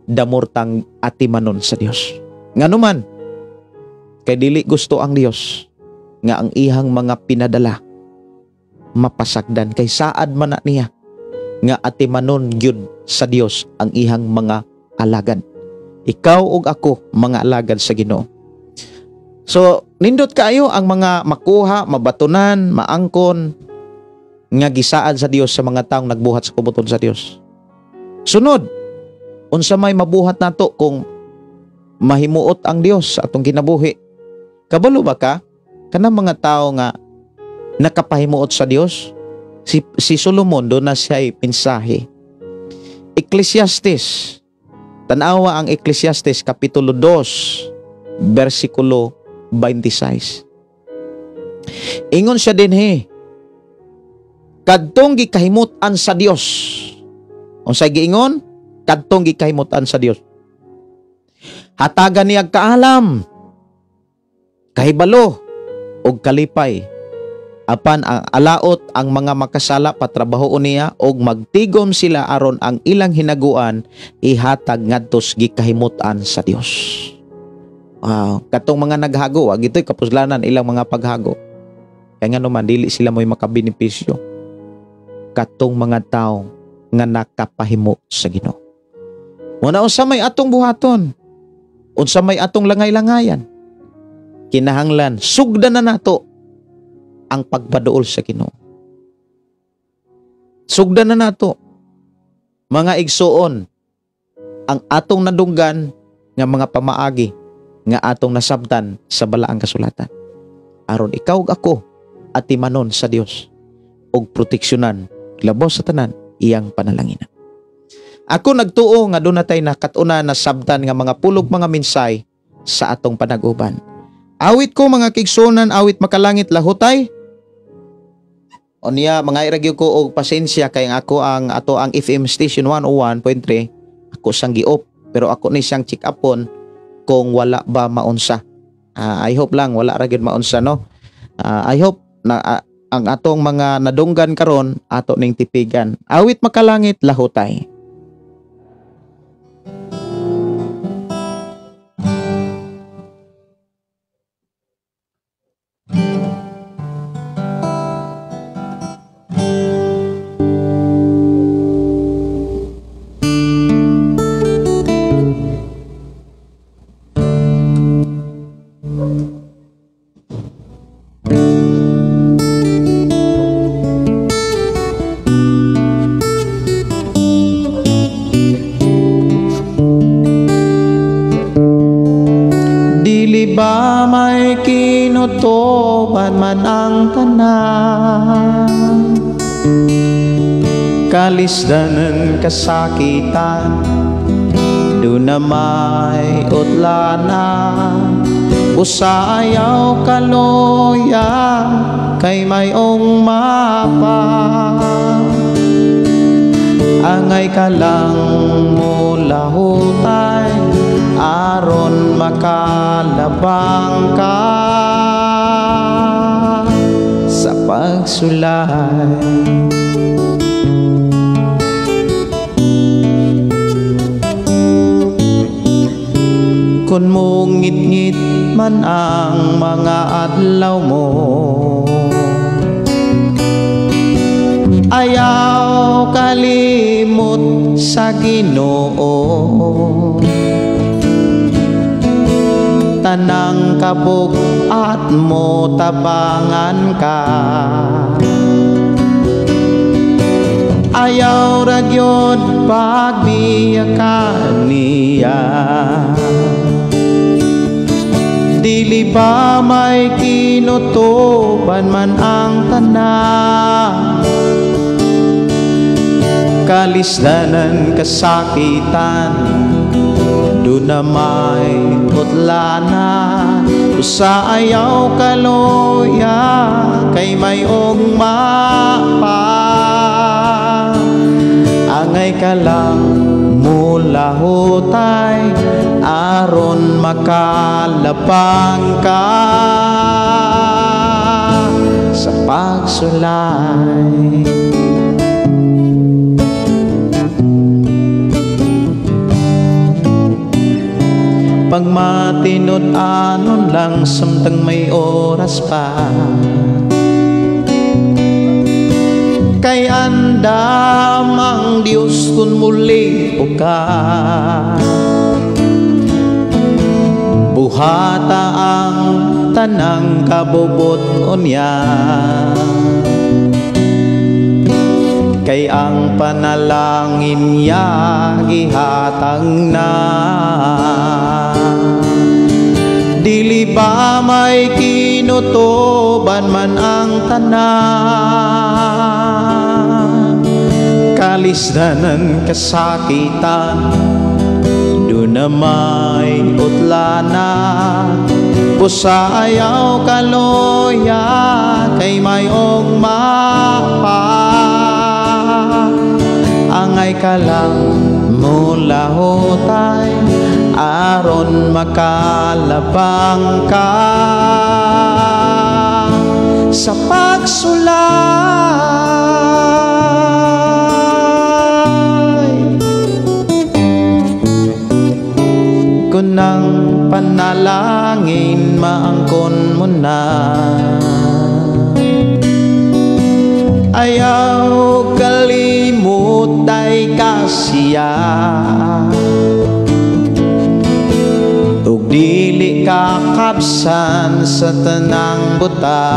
Damor tang atimanon sa Dios. Nganuman, kay dili gusto ang Dios nga ang ihang mga pinadala mapasagdan, kay saad man na niya nga atimanon gyud sa Dios ang ihang mga alagad. Ikaw ug ako, mga alagad sa Ginoo. So, nindot kaayo ang mga makuha, mabatunan, maangkon nga gisaad sa Dios sa mga taong nagbuhat sa kubuton sa Dios. Sunod, unsa may mabuhat nato kung mahimuot ang Dios sa atong kinabuhi. Kabalo ba ka? Kanang mga tao nga nakapahimuot sa Dios, si Solomon do na siya'y mensahe. Ecclesiastes, tanawa ang Ecclesiastes Kapitulo 2, versikulo 26. Ingon siya dinhi, kadtong gikahimutan sa Dios. Unsay giingon? Kadtong gikahimutan sa Dios. Hatagan niya kaalam, kahibalo og kalipay. Apan ang alaot ang mga makasala patrabahoon niya og magtigom sila aron ang ilang hinaguan ihatag ngadtos gikahimutan sa Dios. Katong mga naghago, gito'y kapuslanan ilang mga paghago. Kaya nga naman, dili sila mo'y makabenepisyo. Katong mga tao nga nakapahimo sa Ginoo. Muna unsa may atong buhaton, unsa may atong langay-langayan, kinahanglan sugdan na nato ang pagpaduol sa Ginoo. Sugdan na nato, mga igsuon, ang atong nadunggan nga mga pamaagi nga atong nasabtan sa balaang kasulatan. Aron ikaw ug ako atimanon sa Dios og proteksyonan labos sa tanan iyang panalanginan. Ako nagtuo nga doon natay nakatuna na sabtan nga mga pulog mga minsay sa atong panag-uban. Awit ko mga kigsunan, awit makalangit lahutay. O niya, mga iragyo ko og pasensya kay ako ang ato ang FM station 101.3. Ako sang giop, pero ako ni siyang check upon kung wala ba maunsa. I hope lang wala ra gyud maunsa, no. I hope na ang atong mga nadunggan karon ato ning tipigan. Awit makalangit lahutay. kinutuban man ang tanan. Kalisdanan kasakitan, do na may utlana. Usayaw kaloya, kay mayong mapa. Angay ka lang mula hutay, aron makalabang ka sa pagsulay. Kung mong ngit-ngit man ang mga adlaw mo, ayaw kalimot sa Ginoo. Tanang kabug-at mo tabangan ka, ayaw ragyod pagbiyakan niya. Dili ba may kinutuban man ang tanan. Kalisdanan kasakitan, do na may utlana. Usayaw kaloya, kay mayong mapa. Angay ka lang mula hutay, aron makalabang ka sa pagsulay. Pag matinod anon lang, samtang may oras pa, kay andam ang Diyos kun muli ka. Buhata ang tanang kabubuton niya, kay ang panalangin niya gihatang na. Dili ba may kinutuban man ang tanan. Kalisdanan kasakitan, do na may utlana. Usayaw kaloya, kay mayong mapa. Angay ka lang mula hutay, aron makalabang ka sa pagsulay. Kunang panalangin maangkon mo na, ayaw kalimut ay kasiya. Ug dili ka kapsan sa tanang buta.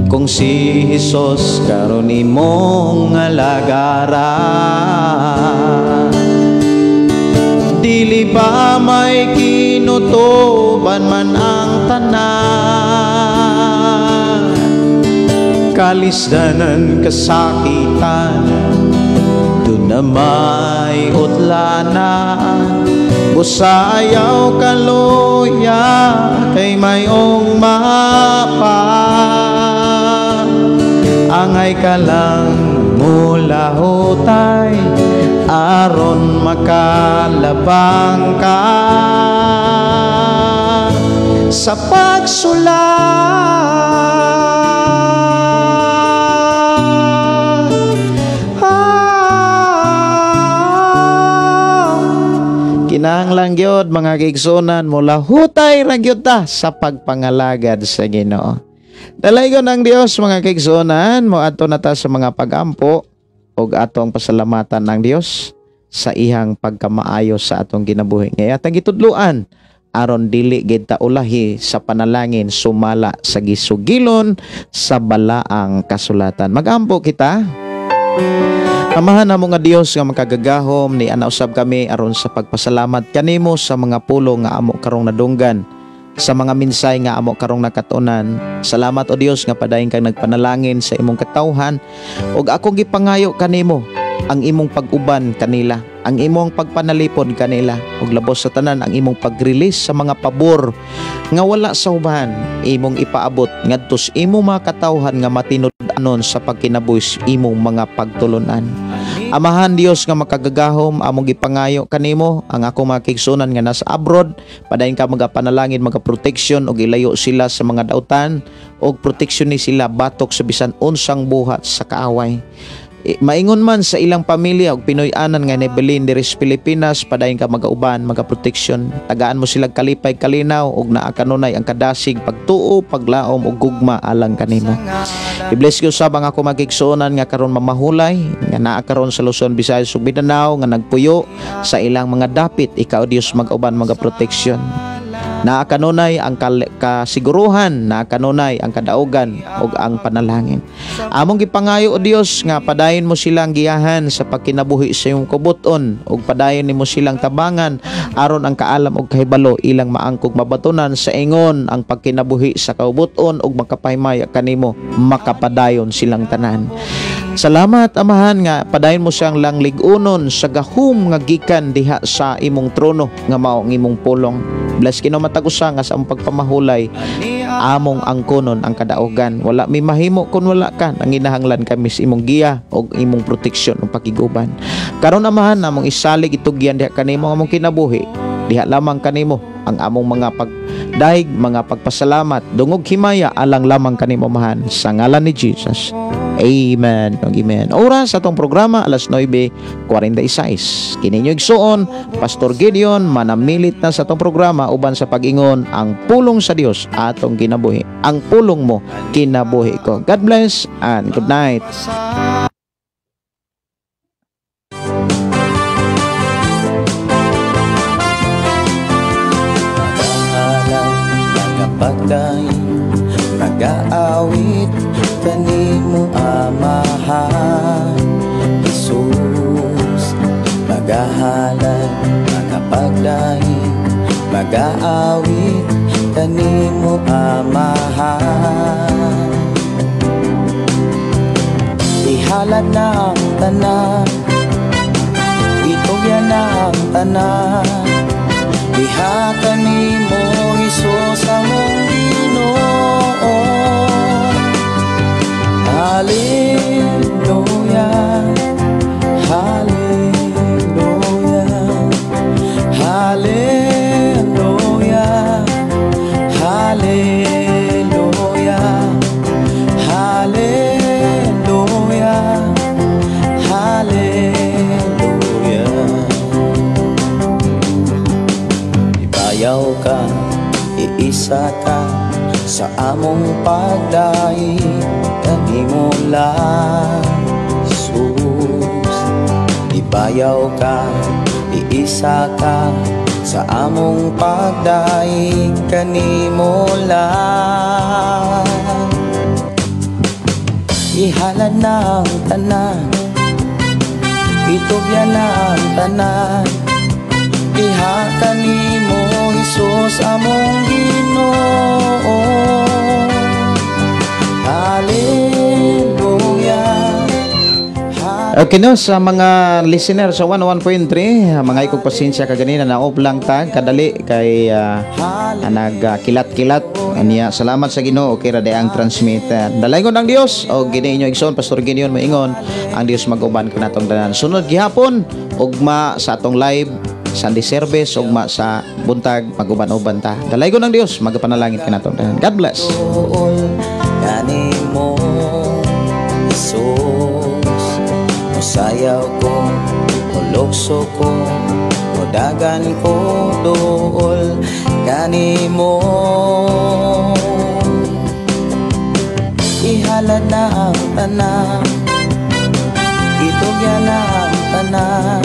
Kung si Jesus karon imong alagaran, dili ba may kinutuban man ang tanan. Kalisdanan kasakitan, do na may utlana. Usayaw kaloya, kay mayong mapa. Angay ka lang mula hutay, aron makalabang ka sa pagsulay. Kinahanglan gyud mga kaigsunan, mula hutay ra gyud ta sa pagpangalagad sa Ginoo. Dalaygon ang Dios mga kaigsunan, moadto na ta sa mga pagampo ug atong pasalamatan ng Dios sa ihang pagkamaayo sa atong ginabuhi. Ngay atang gitudluan aron dili gid ta ulahi sa panalangin sumala sa gisugilon sa balaang kasulatan. Magampo kita. Amahan namo nga Dios nga makagagahom ni ana usab kami aron sa pagpasalamat kanimo sa mga pulong nga amo karong nadunggan sa mga minsay nga amo karong nakatunan. Salamat o Dios nga padayon kang nagpanalangin sa imong katawhan ug akong gipangayo kanimo ang imong pag-uban kanila, ang imong pagpanalipod kanila ug labos sa tanan ang imong pag-release sa mga pabor nga wala sa uban imong ipaabot ngadto sa imong mga katawhan nga matinud-anon sa pagkinabuhi imong mga pagtulunan. Amahan Dios nga makagagahom among gipangayo kanimo ang ako mga kigsunan nga nasa abroad, padayon ka magapanalangin magaproteksyon ug ilayo sila sa mga dautan ug proteksyon ni sila batok sa bisan unsang buhat sa kaaway. Maingon man sa ilang pamilya ug Pinoy-anan nga Nebelin diri sa Pilipinas, padayon ka magauban magaproteksyon, tagaan mo sila kalipay kalinaw ug naa kanunay ang kadasig pagtuo paglaom ug gugma alang kanimo. I-bless ko sa mga ako magigsuonan nga karon mamahulay nga naa karon sa Luzon, Visayas ug Mindanao nga nagpuyo sa ilang mga dapit, ikaw Dios mag-uban magaproteksyon. Naa kanunay ang kasiguruhan, naa kanunay ang kadaugan ug ang panalangin. Among gipangayo o Dios nga padayon mo silang giyahan sa pagkinabuhi sa iyong kubuton ug padayon nimo silang tabangan aron ang kaalam ug kahibalo ilang maangkog mabatunan sa ingon ang pagkinabuhi sa kaubuton ug makapahimaya kanimo makapadayon silang tanan. Salamat Amahan nga padayon mo siyang langligunon sa gahum nga gikan diha sa imong trono nga mao ang imong pulong. Bless kino matagusa nga sa among pagpamahulay among angkonon ang kadaugan. Wala mi mahimo kun wala ka, ang ginahanglan kami sa imong giya og imong proteksyon ug pakiguban. Karon Amahan namong isalig itugyan diha kanimo among kinabuhi. Diha lamang kanimo ang among mga pagdaig, mga pagpasalamat, dungog himaya alang lamang kanimo Amahan sa ngalan ni Jesus. Amen. Amen. Oras sa atong programa alas 9:46. Kini inyo igsuon Pastor Gideon manamilit na sa atong programa uban sa pag-ingon ang pulong sa Dios atong kinabuhi. Ang pulong mo kinabuhi ko. God bless and good night. Nag-aawit kanimo Amahan Jesus, magahalad magapagdahi, mag-aawit kanimo Amahan. Ihalad na ang tanan, itugyan na ang tanan, diha kanimo Jesus among Ginoo. Hallelujah, hallelujah, hallelujah, hallelujah, hallelujah, hallelujah. Ibayaw ka, iisa ka sa among pagdaig kanimo lang Jesus. Ibayaw ka, iisa ka sa among pagdaig kanimo lang. Ihalad na ang tanan, itugyan na ang tanan, diha kanimo Jesus among Ginoo. Hallelujah. Okay no, sa mga listener sa 101.3, mga ikog pasensya kaganina na off lang ta kadali kay nagkilat-kilat aniya. Salamat sa Ginoo okay ra ang transmit. Dalaygon ang Dios o gini inyo igsoon Pastor Gideon moingon ang Dios mag-uban kanatong tanan. Sunod gihapon ugma sa atong live Sunday service ugma sa buntag mag-uban-uban ta. Dalaygon ang Dios magapanalangin kanatong tanan. God bless. Kanimo Jesus, musayaw ko, ulokso ko, udagan ko dool kanimo. Ihalad na ang tanan, itugyan na ang tanan,